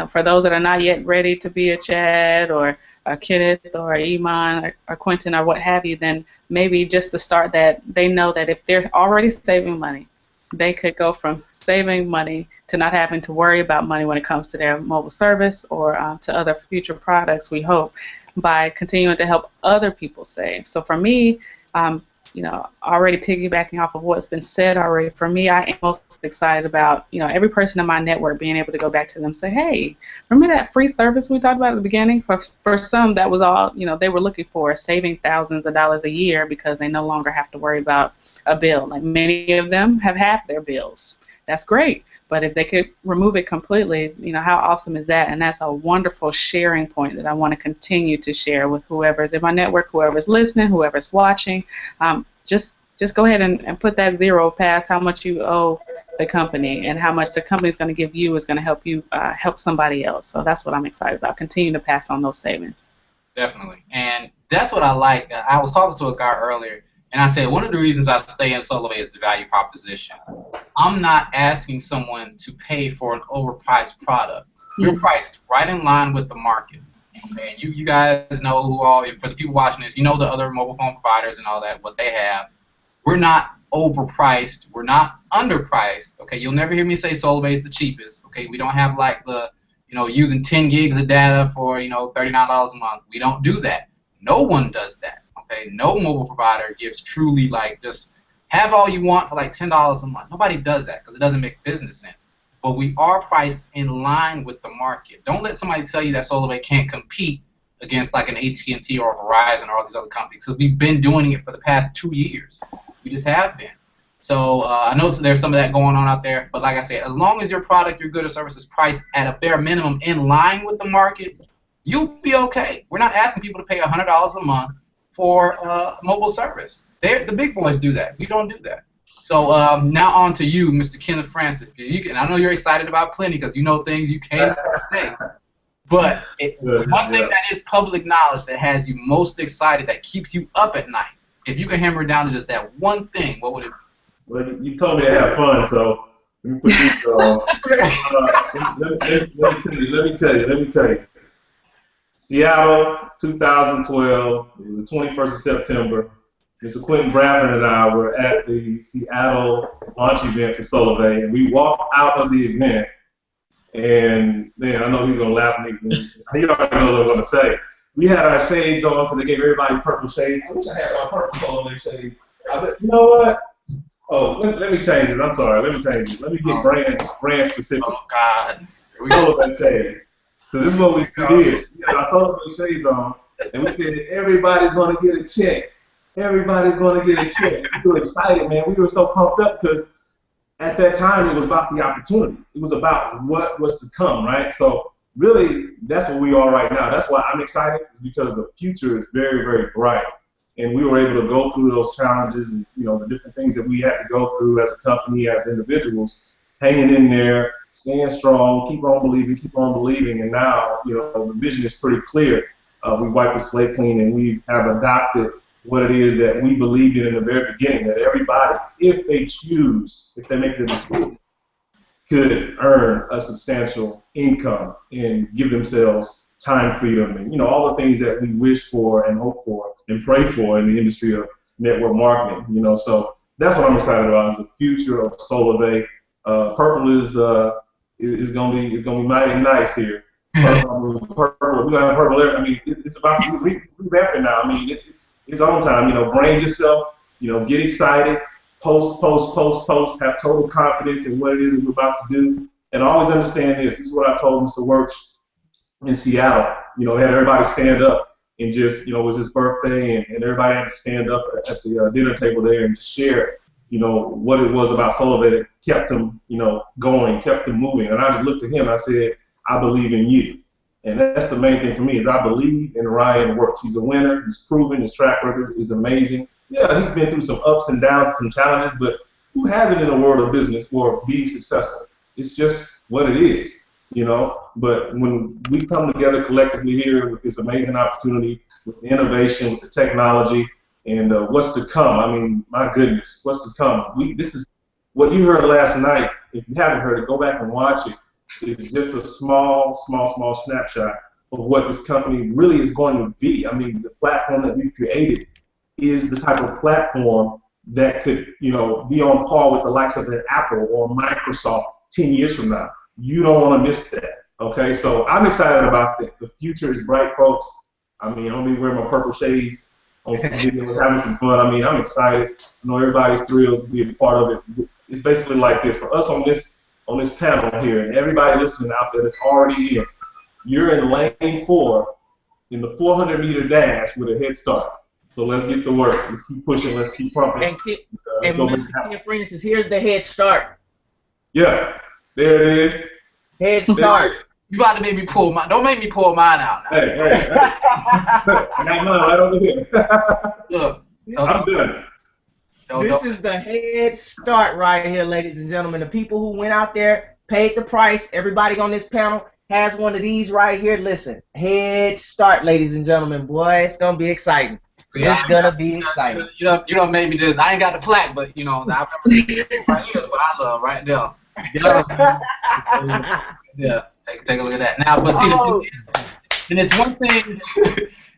for those that are not yet ready to be a Chad or a Kenneth or a Iman or Quentin or what have you, then maybe just to start that, they know that if they're already saving money, they could go from saving money to not having to worry about money when it comes to their mobile service or to other future products, we hope, by continuing to help other people save. So for me, already piggybacking off of what's been said already, for me, I am most excited about, every person in my network being able to go back to them and say, hey, remember that free service we talked about at the beginning? For some, that was all, they were looking for, saving thousands of dollars a year because they no longer have to worry about a bill. Like, many of them have half their bills. That's great. But if they could remove it completely, how awesome is that? And that's a wonderful sharing point that I want to continue to share with whoever's in my network, whoever's listening, whoever's watching. Just go ahead and put that zero past how much you owe the company, and how much the company is going to give you is going to help you help somebody else. So that's what I'm excited about, continue to pass on those savings. Definitely. And that's what I like. I was talking to a guy earlier, and I said, one of the reasons I stay in Solivay is the value proposition. I'm not asking someone to pay for an overpriced product. We're priced right in line with the market. Okay, and you guys know who all, for the people watching this, you know the other mobile phone providers and all that, what they have. We're not overpriced. We're not underpriced. Okay, you'll never hear me say SolarBay is the cheapest. Okay, we don't have like the, using 10 gigs of data for, $39 a month. We don't do that. No one does that. Okay, no mobile provider gives truly like just have all you want for like $10 a month. Nobody does that because it doesn't make business sense. But we are priced in line with the market. Don't let somebody tell you that SolarBay can't compete against like an AT&T or a Verizon or all these other companies, because we've been doing it for the past 2 years. We just have been. So I know there's some of that going on out there, but like I said, as long as your product, your good or service is priced at a bare minimum in line with the market, you'll be okay. We're not asking people to pay $100 a month for mobile service. The big boys do that. We don't do that. So now on to you, Mr. Kenneth Francis. I know you're excited about plenty because you know things you can't say. But one thing that is public knowledge that has you most excited, that keeps you up at night, if you can hammer it down to just that one thing, what would it be? Well, you told me to have fun, so let me put these on. Let me tell you. Seattle, 2012, it was the 21st of September. Mr. Quentin Bradford and I were at the Seattle launch event for SolarBay, and we walked out of the event, and man, I know he's going to laugh at me. He already knows what I'm going to say. We had our shades on because they gave everybody purple shades. I wish I had my purple SolarBay shades. You know what? Oh, let me change this. I'm sorry. Let me change this. Let me get brand specific. Oh, God. SolarBay shades. So this is what we did. We had our SolarBay shades on, and we said everybody's going to get a check. Everybody's going to get a check. We were excited, man. We were so pumped up because at that time it was about the opportunity. It was about what was to come, right? So really, that's where we are right now. That's why I'm excited, is because the future is very, very bright. And we were able to go through those challenges and, the different things that we had to go through as a company, as individuals, hanging in there, staying strong, keep on believing. And now, the vision is pretty clear. We wiped the slate clean, and we have adopted what it is that we believed in the very beginning, that everybody, if they make the decision, could earn a substantial income and give themselves time freedom and, all the things that we wish for and hope for and pray for in the industry of network marketing, So that's what I'm excited about, is the future of SolarBay. Purple is going to be mighty nice here. Purple, we're going to have purple. I mean, it's about revamping now. I mean, it's on time. Brand yourself. Get excited. Post. Have total confidence in what it is that we're about to do. And always understand this. This is what I told Mr. Wirtz in Seattle. Had everybody stand up and just, it was his birthday, and everybody had to stand up at the dinner table there and just share, what it was about SolarBay that kept him, going, kept him moving. And I just looked at him and I said, I believe in you. And that's the main thing for me, is I believe in Ryan Wirtz. He's a winner. He's proven. His track record is amazing. Yeah, he's been through some ups and downs, some challenges, but who hasn't in the world of business or being successful? It's just what it is, But when we come together collectively here with this amazing opportunity, with the innovation, with the technology, and what's to come, I mean, my goodness, what's to come? This is what you heard last night. If you haven't heard it, go back and watch it. It's just a small snapshot of what this company really is going to be. I mean, the platform that we've created is the type of platform that could, be on par with the likes of an Apple or Microsoft 10 years from now. You don't want to miss that, okay? So I'm excited about that. The future is bright, folks. I mean, I'm going to be wearing my purple shades on some video, having some fun. I mean, I'm excited. I know everybody's thrilled to be a part of it. It's basically like this. For us on this panel here, and everybody listening out there that's already in, you're in lane 4 in the 400-meter dash with a head start. So let's get to work. Let's keep pushing. Let's keep pumping. And Mr. Francis, here's the head start. Yeah, there it is. Head start. You about to make me pull mine. Don't make me pull mine out now. Hey. I got mine right over here. Look. I'm done. This is the head start right here, ladies and gentlemen. The people who went out there, paid the price. Everybody on this panel has one of these right here. Listen, head start, ladies and gentlemen. Boy, it's going to be exciting. It's going to be exciting. You don't make me just, I ain't got the plaque, but, I remember this right here is what I love right there. Yeah, take a look at that. Now, but see, And it's one thing,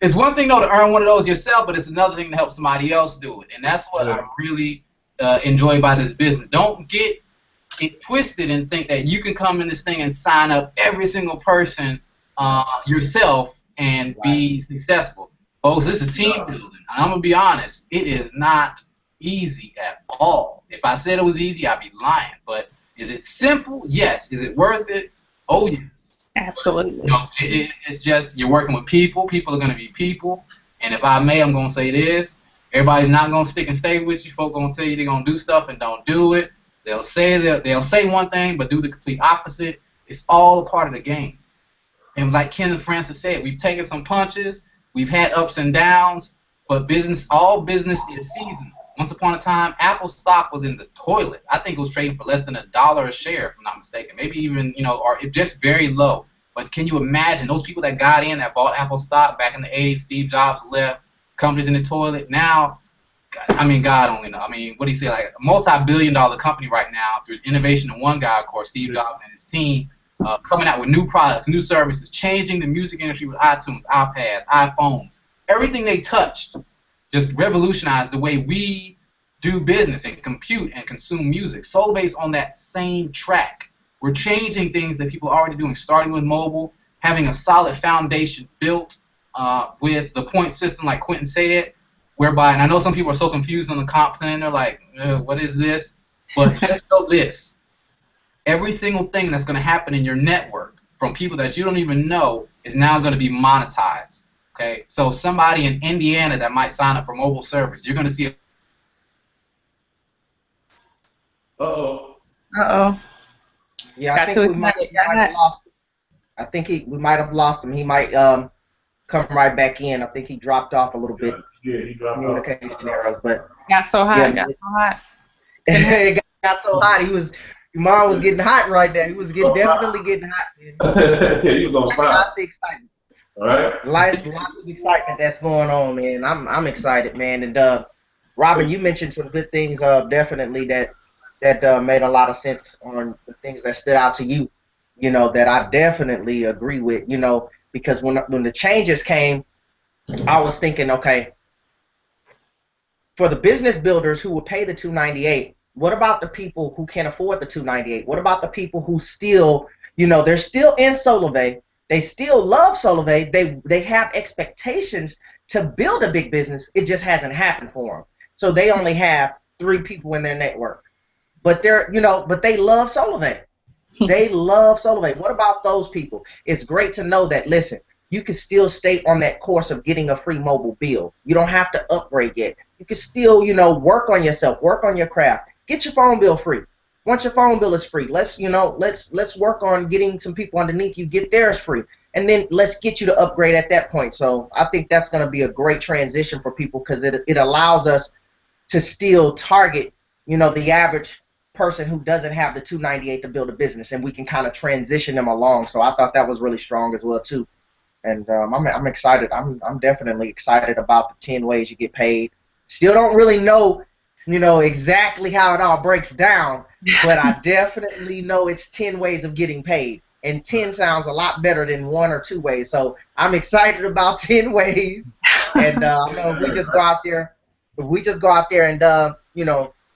it's one thing though to earn one of those yourself, but it's another thing to help somebody else do it. And that's what I really enjoy about this business. Don't get it twisted and think that you can come in this thing and sign up every single person yourself and be successful. Folks, this is team building. I'm gonna be honest, it is not easy at all. If I said it was easy, I'd be lying. But is it simple? Yes. Is it worth it? Oh yes. Absolutely. You know, it's just you're working with people. People are going to be people. And if I may, I'm going to say this. Everybody's not going to stick and stay with you. Folks going to tell you they're going to do stuff and don't do it. They'll say one thing but do the complete opposite. It's all a part of the game. And like Kenneth Francis said, we've taken some punches. We've had ups and downs. But all business is seasonal. Once upon a time, Apple stock was in the toilet. I think it was trading for less than $1 a share, if I'm not mistaken. Maybe even, or just very low. But can you imagine those people that got in, that bought Apple stock back in the 80s, Steve Jobs left, companies in the toilet. Now, I mean, God only knows. I mean, what do you say, like a multi-billion-dollar company right now through innovation of one guy, of course, Steve Jobs and his team, coming out with new products, new services, changing the music industry with iTunes, iPads, iPhones. Everything they touched just revolutionized the way we do business and compute and consume music. Solarbase's on that same track. We're changing things that people are already doing, starting with mobile, having a solid foundation built with the point system, like Quentin said, whereby, and I know some people are so confused on the comp plan, they're like, what is this? But just know this. Every single thing that's going to happen in your network from people that you don't even know is now going to be monetized. Okay, so somebody in Indiana that might sign up for mobile service, you're going to see. Yeah, I think we might have lost him. I think we might have lost him. He might come right back in. I think he dropped off a little bit. Yeah, he dropped communication off. errors, but got so hot. Got so hot. It got so hot. Your mom was getting hot right there. He was definitely getting hot. Yeah, he was on fire. Lots of excitement. All right. Lots of excitement that's going on, man. I'm excited, man. And Robin, you mentioned some good things. Definitely that made a lot of sense on the things that stood out to you. That I definitely agree with. Because when the changes came, I was thinking, okay, for the business builders who will pay the $298, what about the people who can't afford the $298? What about the people who still, they're still in Solarvey? They still love Solarvey. They have expectations to build a big business. It just hasn't happened for them. So they only have 3 people in their network. But but they love Solarvey. They love Solarvey. What about those people? It's great to know that, listen, you can still stay on that course of getting a free mobile bill. You don't have to upgrade yet. You can still, work on yourself, work on your craft. Get your phone bill free. Once your phone bill is free, let's work on getting some people underneath you, get theirs free. And then let's get you to upgrade at that point. So I think that's going to be a great transition for people because it allows us to still target, the average person who doesn't have the $298 to build a business, and we can kind of transition them along. So I thought that was really strong as well too. And I'm excited. I'm definitely excited about the 10 ways you get paid. Still don't really know, exactly how it all breaks down, but I definitely know it's 10 ways of getting paid. And 10 sounds a lot better than 1 or 2 ways. So I'm excited about 10 ways. And if we just go out there and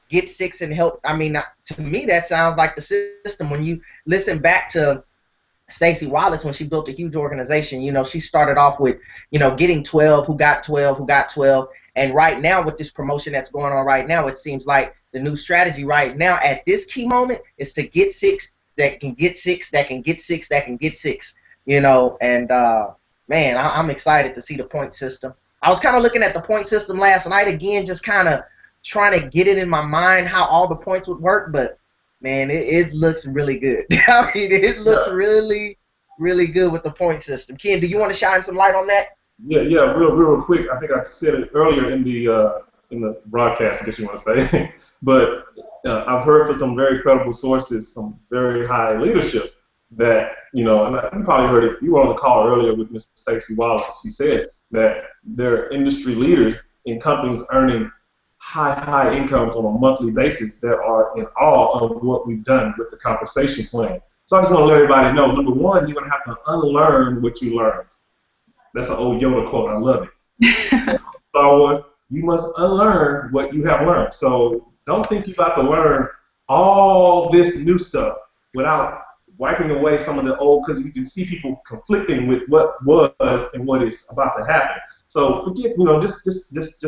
get 6 and help. I mean, to me, that sounds like the system. When you listen back to Stacey Wallace, when she built a huge organization, she started off with, getting 12, who got 12, who got 12. And right now, with this promotion that's going on right now, it seems like the new strategy right now at this key moment is to get 6 that can get 6, that can get 6, that can get 6. And man, I'm excited to see the point system. I was kind of looking at the point system last night again, just kind of trying to get it in my mind how all the points would work, but man, it looks really good. I mean, it looks really, really good with the point system. Ken, do you want to shine some light on that? Yeah, real quick. I think I said it earlier in the broadcast, I guess you want to say. But I've heard from some very credible sources, some very high leadership that, and you probably heard it. You were on the call earlier with Ms. Stacey Wallace. She said that they're industry leaders in companies earning high incomes on a monthly basis that are in awe of what we've done with the compensation plan. So I just want to let everybody know, number one, you're going to have to unlearn what you learned. That's an old Yoda quote. I love it. Star Wars, you must unlearn what you have learned. So don't think you're about to learn all this new stuff without wiping away some of the old, because you can see people conflicting with what was and what is about to happen. So forget, just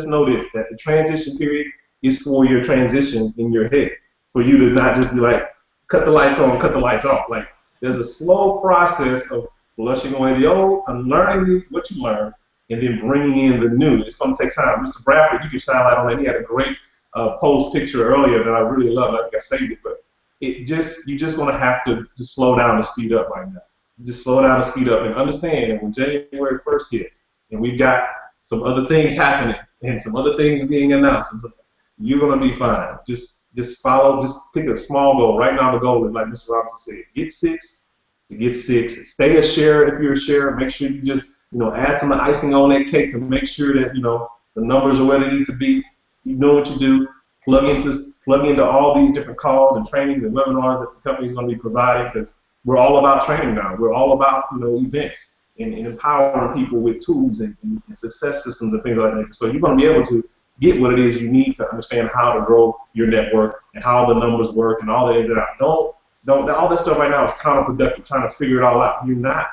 know this, that the transition period is for your transition in your head, for you to not just be like, cut the lights on, cut the lights off. Like, there's a slow process of flushing away the old, unlearning what you learned, and then bringing in the new. It's going to take time. Mr. Bradford, you can shine light on that. He had a great post picture earlier that I really love. I think I saved it, but you're just going to have to slow down and speed up right now. Just slow down and speed up and understand that when January 1st hits and we've got some other things happening and some other things being announced, you're going to be fine. Just follow, just pick a small goal. Right now the goal is, like Mr. Robinson said, get six. Stay a sharer if you're a sharer. Make sure you just, add some icing on that cake to make sure that, the numbers are where they need to be. You know what you do. Plug into all these different calls and trainings and webinars that the company is going to be providing, because we're all about training now. We're all about, events and empowering people with tools and success systems and things like that. So you're going to be able to get what it is you need to understand how to grow your network and how the numbers work and all the ins and outs. Don't all that stuff right now is counterproductive, trying to figure it all out. You're not.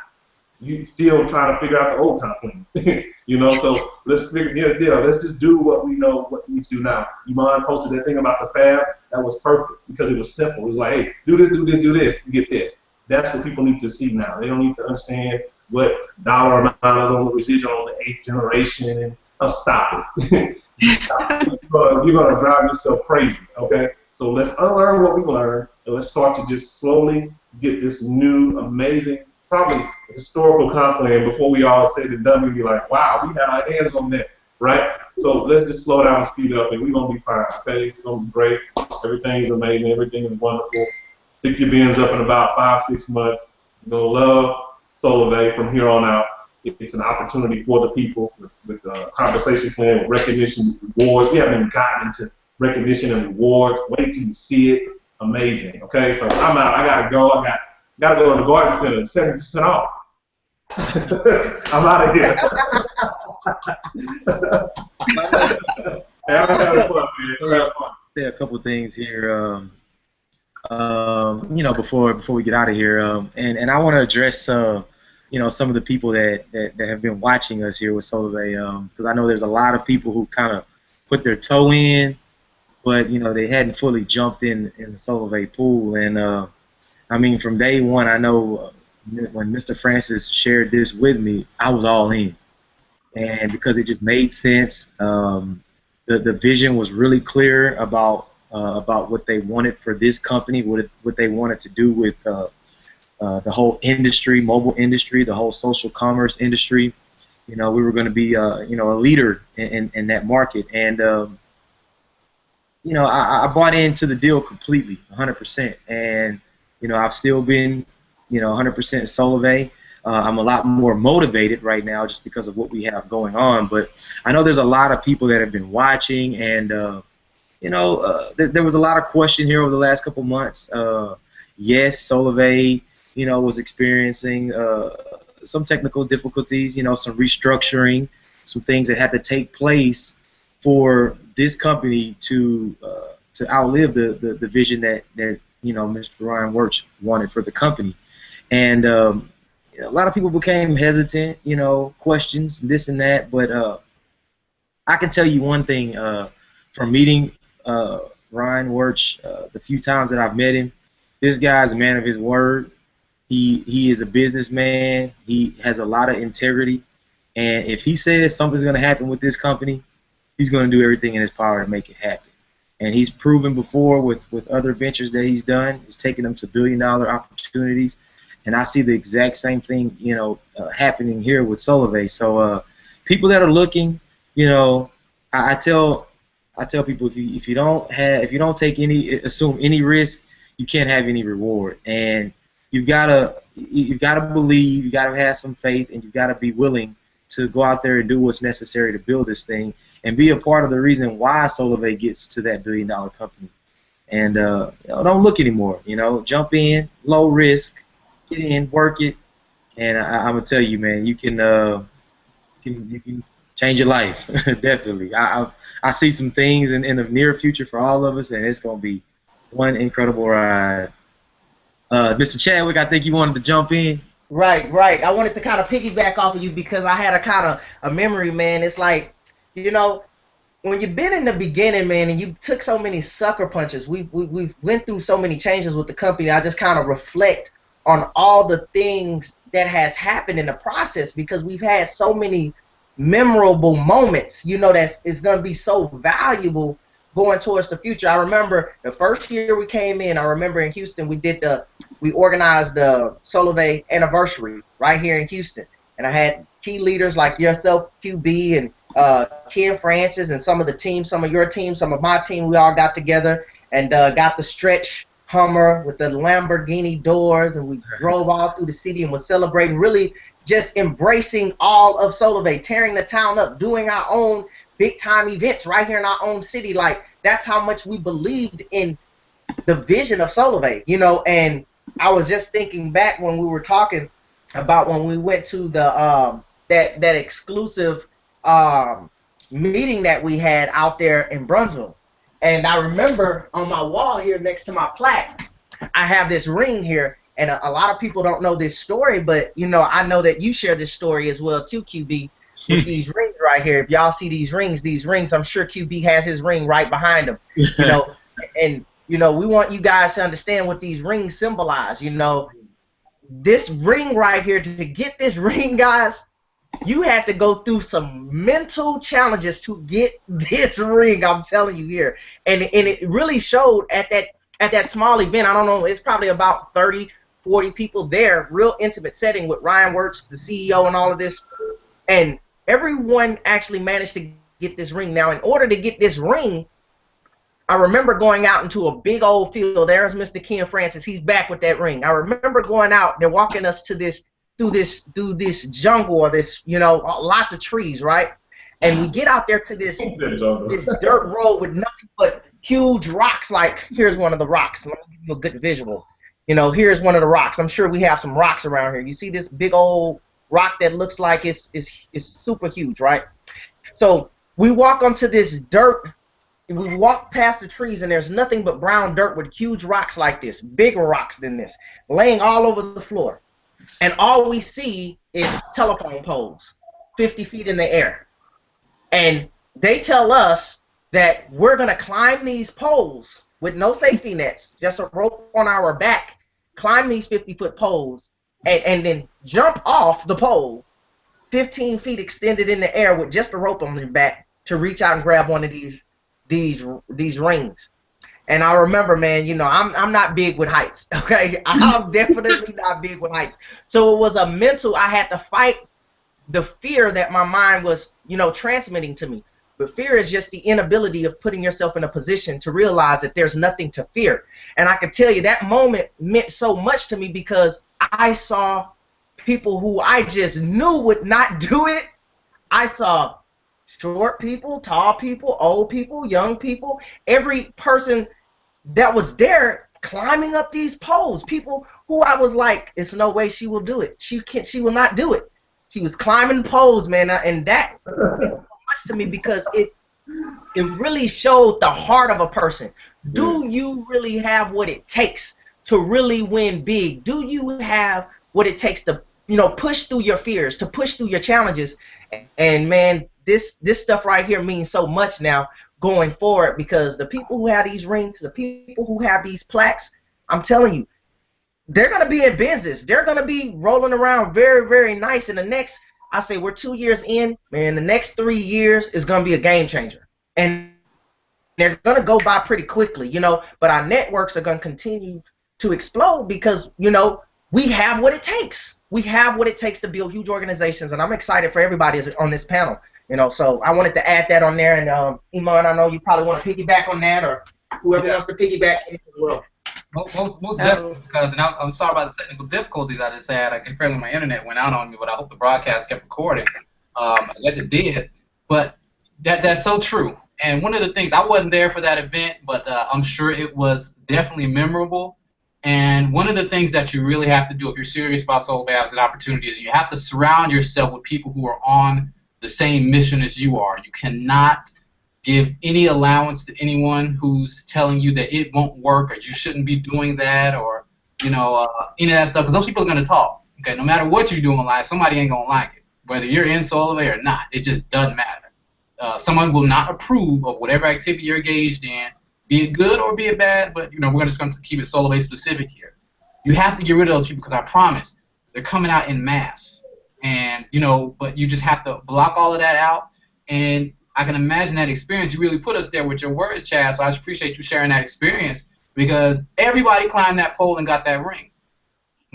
You still trying to figure out the old kind of thing. So let's let's just do what we know what we need to do now. Iman posted that thing about the fab. That was perfect because it was simple. It was like, hey, do this, do this, do this, you get this. That's what people need to see now. They don't need to understand what dollar amount is on the residual on the 8th generation, and stop it. Stop. You're gonna drive yourself crazy, okay? So let's unlearn what we learned, and let's start to just slowly get this new, amazing, probably historical comp plan before we all said and done. We'd be like, wow, we had our hands on that, right? So let's just slow down and speed up, and we're gonna be fine, okay? It's gonna be great. Everything's amazing. Everything is wonderful. Pick your bins up in about 5-6 months. You're gonna love Solivay from here on out. It's an opportunity for the people with a compensation plan, with recognition, rewards. We haven't even gotten into recognition and rewards. Wait till you see it. Amazing. Okay, so I'm out. I gotta go. I gotta go to the garden center. 70% off. I'm out of here. Say a couple things here. Before we get out of here, and I want to address some of the people that have been watching us here with Solivay, because I know there's a lot of people who kind of put their toe in, but they hadn't fully jumped in the Solivay pool. And I mean, from day one, I know when Mr. Francis shared this with me, I was all in, and because it just made sense. The vision was really clear about what they wanted for this company, what they wanted to do with the whole industry, mobile industry, the whole social commerce industry. We were going to be a leader in that market, and I bought into the deal completely, 100%, and I've still been 100% Solivay. I'm a lot more motivated right now just because of what we have going on, but I know there's a lot of people that have been watching, and there was a lot of question here over the last couple months. Yes, Solivay was experiencing some technical difficulties, some restructuring, some things that had to take place for this company to outlive the vision that Mr. Ryan Wirtz wanted for the company. And a lot of people became hesitant, questions, this and that, but I can tell you one thing from meeting Ryan Wirtz the few times that I've met him. This guy's a man of his word. He is a businessman. He has a lot of integrity, and if he says something's going to happen with this company, he's going to do everything in his power to make it happen. And he's proven before with other ventures that he's done. He's taken them to billion-dollar opportunities, and I see the exact same thing, happening here with Solivay. So people that are looking, I tell people if you don't assume any risk, you can't have any reward. And you've got to believe, you got to have some faith, and you've got to be willing to go out there and do what's necessary to build this thing and be a part of the reason why Solivay gets to that billion-dollar company. And don't look anymore. Jump in, low risk, get in, work it, and I'm gonna tell you, man, you can can change your life. Definitely. I see some things in the near future for all of us, and it's gonna be one incredible ride. Mr. Chadwick, I think you wanted to jump in. Right, right. I wanted to kind of piggyback off of you because I had a kind of a memory, man. It's like, you know, when you've been in the beginning, man, and you took so many sucker punches, we went through so many changes with the company. I just kind of reflect on all the things that has happened in the process because we've had so many memorable moments, you know, that is going to be so valuable going towards the future. I remember the first year we came in, I remember in Houston, we organized the Solovay anniversary right here in Houston. And I had key leaders like yourself, QB, and Ken Francis, and some of the team, some of your team, some of my team. We all got together and got the stretch Hummer with the Lamborghini doors, and we drove all through the city and was celebrating, really just embracing all of Solovay, tearing the town up, doing our own big-time events right here in our own city. Like, that's how much we believed in the vision of Solovay, you know. And I was just thinking back when we were talking about when we went to the that exclusive meeting that we had out there in Brunswick. And I remember on my wall here next to my plaque, I have this ring here, and a lot of people don't know this story, but, you know, I know that you share this story as well too, QB, with these rings right here. If y'all see these rings, I'm sure QB has his ring right behind him, you know. And, you know, we want you guys to understand what these rings symbolize, you know. This ring right here, to get this ring, guys, you had to go through some mental challenges to get this ring, I'm telling you here. And it really showed at that small event. I don't know, it's probably about 30, 40 people there, real intimate setting with Ryan Wirtz, the CEO, and all of this. And everyone actually managed to get this ring. Now, in order to get this ring, I remember going out into a big old field. There's Mr. Ken Francis. He's back with that ring. I remember going out. They're walking us to through this jungle, or this, you know, lots of trees, right? And we get out there to this dirt road with nothing but huge rocks. Like, here's one of the rocks. Let me give you a good visual. You know, here's one of the rocks. I'm sure we have some rocks around here. You see this big old rock that looks like it's super huge, right? So we walk onto this dirt. We walk past the trees, and there's nothing but brown dirt with huge rocks like this, bigger rocks than this, laying all over the floor. And all we see is telephone poles, 50 feet in the air. And they tell us that we're going to climb these poles with no safety nets, just a rope on our back, climb these 50-foot poles, and then jump off the pole, 15 feet extended in the air with just a rope on your back, to reach out and grab one of these rings. And I remember, man, you know, I'm not big with heights, okay? I'm definitely not big with heights. So it was a mental, I had to fight the fear that my mind was, you know, transmitting to me. But fear is just the inability of putting yourself in a position to realize that there's nothing to fear. And I can tell you that moment meant so much to me because I saw people who I just knew would not do it. I saw short people, tall people, old people, young people, every person that was there climbing up these poles, people who I was like, it's no way she will do it. She will not do it. She was climbing poles, man, and that meant so much to me because it really showed the heart of a person. Do you really have what it takes to really win big? Do you have what it takes to, you know, push through your fears, to push through your challenges? And man, this stuff right here means so much now going forward, because the people who have these rings, the people who have these plaques, I'm telling you, they're going to be in Benzes. They're going to be rolling around very, very nice. In the next, I say we're 2 years in, man, the next 3 years is going to be a game changer. And they're going to go by pretty quickly, you know, but our networks are going to continue to explode because, you know, we have what it takes. We have what it takes to build huge organizations, and I'm excited for everybody on this panel. You know, so I wanted to add that on there, and Iman, I know you probably want to piggyback on that, or whoever wants to piggyback as well. Most definitely, because, and I'm sorry about the technical difficulties I just had. Apparently my internet went out on me, but I hope the broadcast kept recording. I guess it did, but that's so true. And one of the things, I wasn't there for that event, but I'm sure it was definitely memorable. And one of the things that you really have to do if you're serious about Solovay as an opportunity is you have to surround yourself with people who are on the same mission as you are. You cannot give any allowance to anyone who's telling you that it won't work or you shouldn't be doing that or, any of that stuff, because those people are going to talk. Okay, no matter what you do in life, somebody ain't going to like it. Whether you're in SolarWay or not, it just doesn't matter. Someone will not approve of whatever activity you're engaged in, be it good or be it bad, but, we're just going to keep it SolarWay specific here. You have to get rid of those people because I promise they're coming out in mass. And, but you just have to block all of that out. And I can imagine that experience. You really put us there with your words, Chad, so I appreciate you sharing that experience because everybody climbed that pole and got that ring.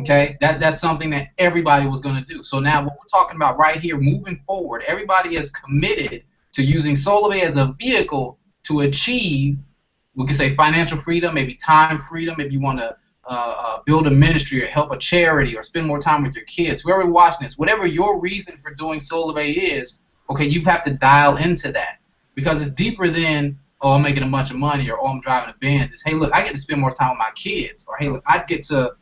Okay? That's something that everybody was going to do. So now what we're talking about right here, moving forward, everybody is committed to using SolarWay as a vehicle to achieve, we can say financial freedom, maybe time freedom, maybe you want to build a ministry or help a charity or spend more time with your kids. Whoever watching this, whatever your reason for doing SolarWay is, okay, you have to dial into that because it's deeper than, oh, I'm making a bunch of money or, oh, I'm driving a Benz. It's, hey, look, I get to spend more time with my kids, or, hey, look, I get to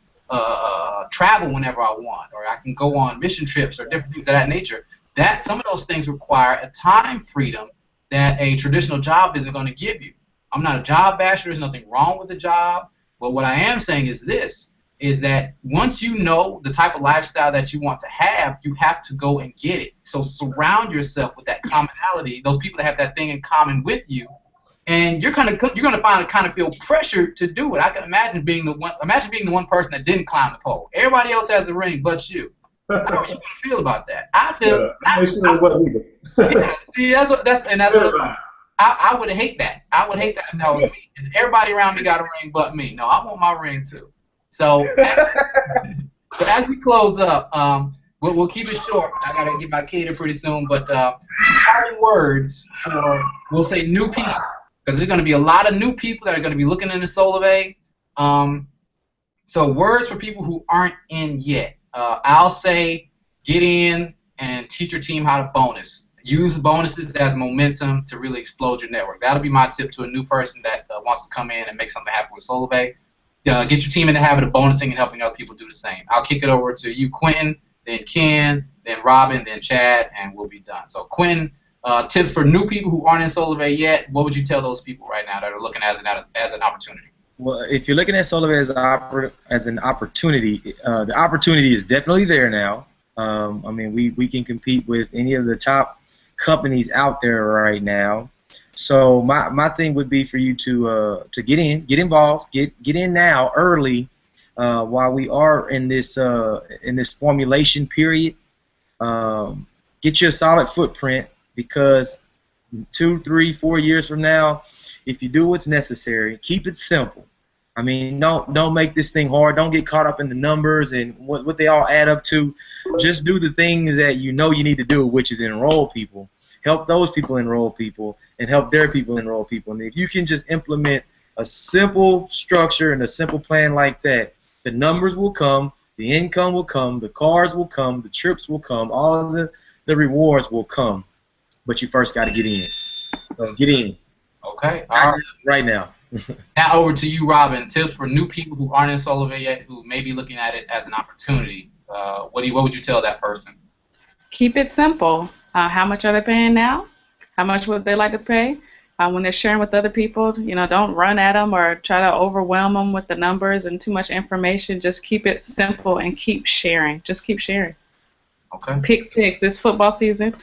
travel whenever I want, or I can go on mission trips or different things of that nature. That some of those things require a time freedom that a traditional job isn't going to give you. I'm not a job basher. There's nothing wrong with a job. But what I am saying is this, is that once you know the type of lifestyle that you want to have, you have to go and get it. So surround yourself with that commonality, those people that have that thing in common with you, and you're going to kind of feel pressure to do it. I can imagine being the one person that didn't climb the pole. Everybody else has a ring but you. How are you going to feel about that? I feel. Yeah, see, that's what I would hate that. I would hate that if that was me. And everybody around me got a ring but me. No, I want my ring too. So as we close up, we'll keep it short. I gotta get my kid here pretty soon. But parting words for, we'll say, new people, because there's going to be a lot of new people that are going to be looking into SolarWay. So words for people who aren't in yet. I'll say get in and teach your team how to bonus. Use bonuses as momentum to really explode your network. That'll be my tip to a new person that wants to come in and make something happen with SolarWay. Get your team in the habit of bonusing and helping other people do the same. I'll kick it over to you, Quentin, then Ken, then Robin, then Chad, and we'll be done. So Quentin, tips for new people who aren't in SolarWay yet, what would you tell those people right now that are looking as an opportunity? Well, if you're looking at SolarWay as an opportunity, the opportunity is definitely there now. I mean, we can compete with any of the top companies out there right now. So my thing would be for you to get in, get involved, get in now early while we are in this formulation period. Get you a solid footprint, because 2, 3, 4 years from now, if you do what's necessary, keep it simple. I mean, don't make this thing hard. Don't get caught up in the numbers and what they all add up to. Just do the things that you know you need to do, which is enroll people. Help those people enroll people and help their people enroll people. And if you can just implement a simple structure and a simple plan like that, the numbers will come, the income will come, the cars will come, the trips will come, all of the rewards will come. But you first got to get in. So get in. Okay. Right now. Now over to you, Robin. Tips for new people who aren't in SolarWay yet, who may be looking at it as an opportunity. What would you tell that person? Keep it simple. How much are they paying now? How much would they like to pay? When they're sharing with other people, don't run at them or try to overwhelm them with the numbers and too much information. Just keep it simple and keep sharing. Just keep sharing. Okay. Pick six. It's football season,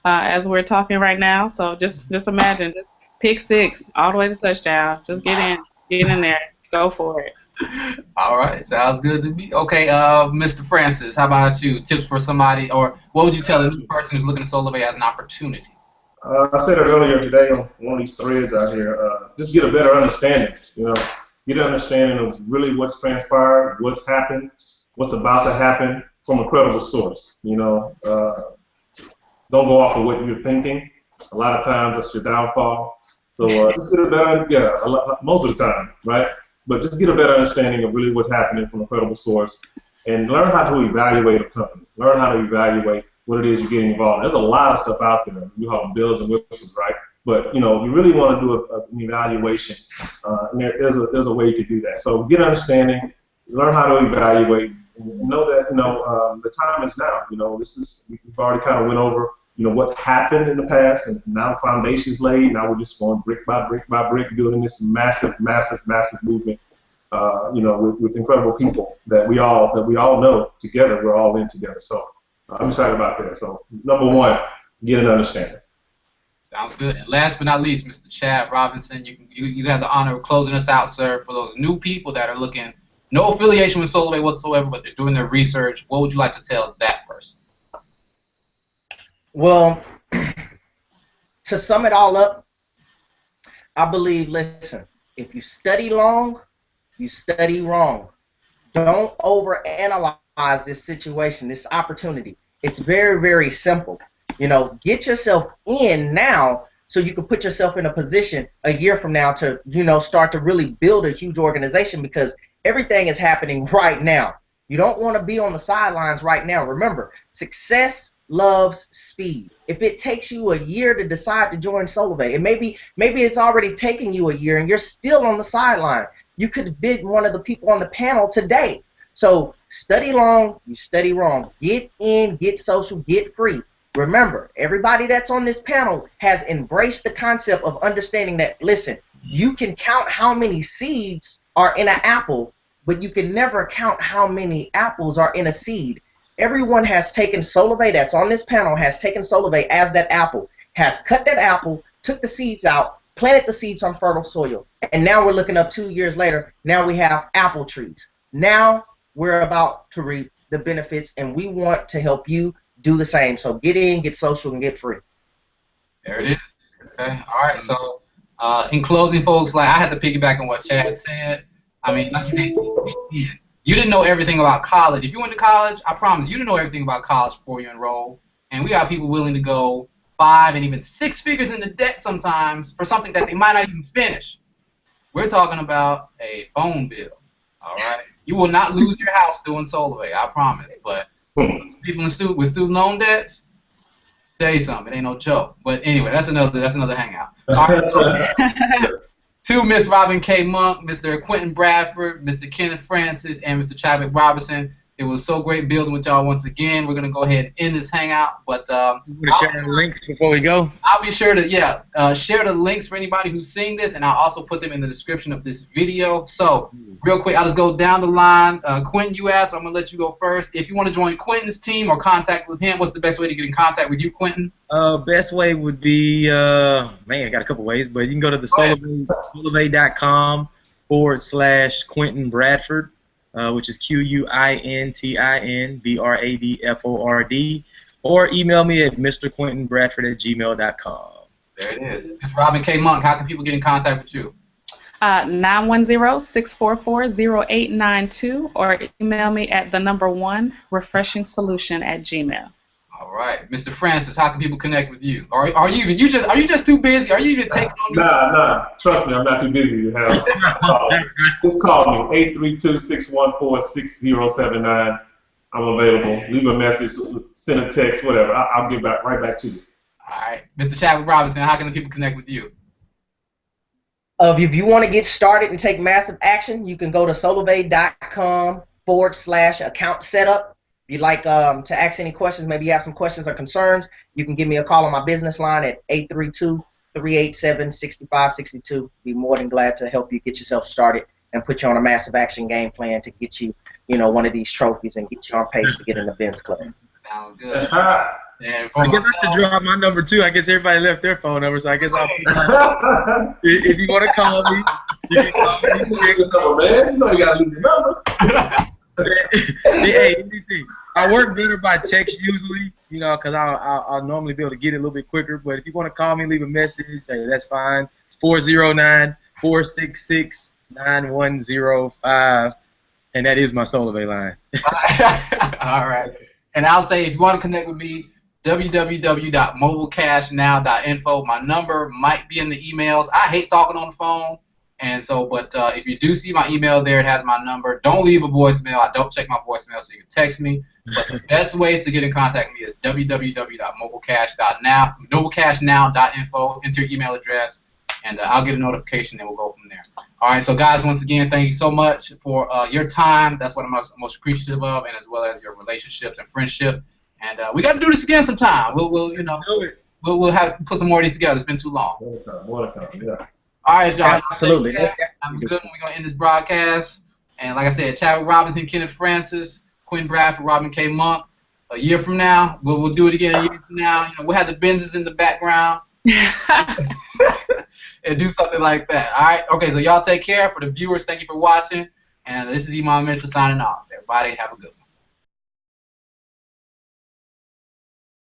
as we're talking right now. So just imagine, just pick six all the way to touchdown. Just get in there, go for it. All right, sounds good to me. Okay, Mr. Francis, how about you? Tips for somebody, or what would you tell a new person who's looking at SolarWay as an opportunity? I said it earlier today on one of these threads out here. Just get a better understanding. Get an understanding of really what's transpired, what's happened, what's about to happen from a credible source. Don't go off of what you're thinking. A lot of times that's your downfall. So just get a better, most of the time, right? But just get a better understanding of really what's happening from a credible source, and learn how to evaluate a company. Learn how to evaluate what it is you're getting involved in. There's a lot of stuff out there. We call them bills and whistles, right? But you really want to do an evaluation, and there's a way you can do that. So get understanding, learn how to evaluate, and know that the time is now. We've already kind of went over what happened in the past, and now the foundation's laid. Now we're just going brick by brick by brick, building this massive, massive, massive movement. With incredible people that we all know together. We're all in together. So I'm excited about that. So number one, get an understanding. Sounds good. And last but not least, Mr. Chad Robinson, you have the honor of closing us out, sir. For those new people that are looking, no affiliation with Soloway whatsoever, but they're doing their research, what would you like to tell that person? Well, to sum it all up, I believe, listen, if you study long, you study wrong. Don't overanalyze this situation, this opportunity. It's very, very simple. Get yourself in now so you can put yourself in a position a year from now to, start to really build a huge organization, because everything is happening right now. You don't want to be on the sidelines right now. Remember, success loves speed. If it takes you a year to decide to join Soloway, and maybe it's already taken you a year and you're still on the sideline, you could have been one of the people on the panel today. So study long, you study wrong. Get in, get social, get free. Remember, everybody that's on this panel has embraced the concept of understanding that, listen, you can count how many seeds are in an apple, but you can never count how many apples are in a seed. Everyone has taken Soloway that's on this panel, has taken Soloway as that apple, has cut that apple, took the seeds out, planted the seeds on fertile soil, and now we're looking up 2 years later. Now we have apple trees. Now we're about to reap the benefits, and we want to help you do the same. So get in, get social, and get free. There it is. Okay. All right. So in closing, folks, like I had to piggyback on what Chad said. I mean, like you said, you didn't know everything about college. If you went to college, I promise you didn't know everything about college before you enrolled. And we got people willing to go 5 and even 6 figures into debt sometimes for something that they might not even finish. We're talking about a phone bill. All right. You will not lose your house doing Soloway, I promise. But people with student loan debts, tell you something, it ain't no joke. But anyway, that's another hangout. All right, so, to Miss Robin K. Monk, Mr. Quentin Bradford, Mr. Kenneth Francis, and Mr. Chadwick Robinson. It was so great building with y'all once again. We're going to go ahead and end this hangout. But you want to share the links before we go? I'll be sure to, share the links for anybody who's seeing this, and I'll also put them in the description of this video. So, real quick, I'll just go down the line. Quentin, you asked, so I'm going to let you go first. If you want to join Quentin's team or contact with him, what's the best way to get in contact with you, Quentin? Best way would be, I got a couple ways, but you can go to the Soloway.com/Quentin Bradford. Which is QUINTINBRADFORD, or email me at mrquentinbradford@gmail.com. There it is. Ms. Robin K. Monk, how can people get in contact with you? 910-644-0892, or email me at the1refreshingsolution@gmail. All right, Mr. Francis, how can people connect with you? Are you just too busy? Are you even taking on this? Nah. Trust me, I'm not too busy to have. Just call me 832-614-6079. I'm available. Leave a message, send a text, whatever. I'll get right back to you. All right, Mr. Chadwick Robinson, how can the people connect with you? If you want to get started and take massive action, you can go to soloway.com/account setup. If you'd like to ask any questions, maybe you have some questions or concerns, you can give me a call on my business line at 832-387-6562. Be more than glad to help you get yourself started and put you on a massive action game plan to get you, one of these trophies and get you on pace to get in the Benz Club. Sounds good. I guess I should drop my number too. I guess everybody left their phone number, so I guess I'll. If you want to call me, you can call me. Man, you know you gotta leave your number. Hey, I work better by text usually, because I'll normally be able to get it a little bit quicker. But if you want to call me, leave a message, hey, that's fine. It's 409-466-9105, and that is my Soloway line. All right. And I'll say, if you want to connect with me, www.mobilecashnow.info. My number might be in the emails. I hate talking on the phone. And so, but if you do see my email there, it has my number. Don't leave a voicemail. I don't check my voicemail, so you can text me. But the best way to get in contact with me is www.mobilecashnow.info. Enter your email address, and I'll get a notification, and we'll go from there. All right, so guys, once again, thank you so much for your time. That's what I'm most appreciative of, and as well as your relationships and friendship. And we got to do this again sometime. We'll have put some more of these together. It's been too long. One time, yeah. All right, y'all. Absolutely. Have a good one. We're gonna end this broadcast. And like I said, Chadwick Robinson, Kenneth Francis, Quinn Bradford, Robin K. Monk. A year from now, we'll do it again. A year from now, we'll have the Benzes in the background and do something like that. All right. Okay. So y'all take care. For the viewers, thank you for watching. And this is Iman Mitchell signing off. Everybody, have a good one.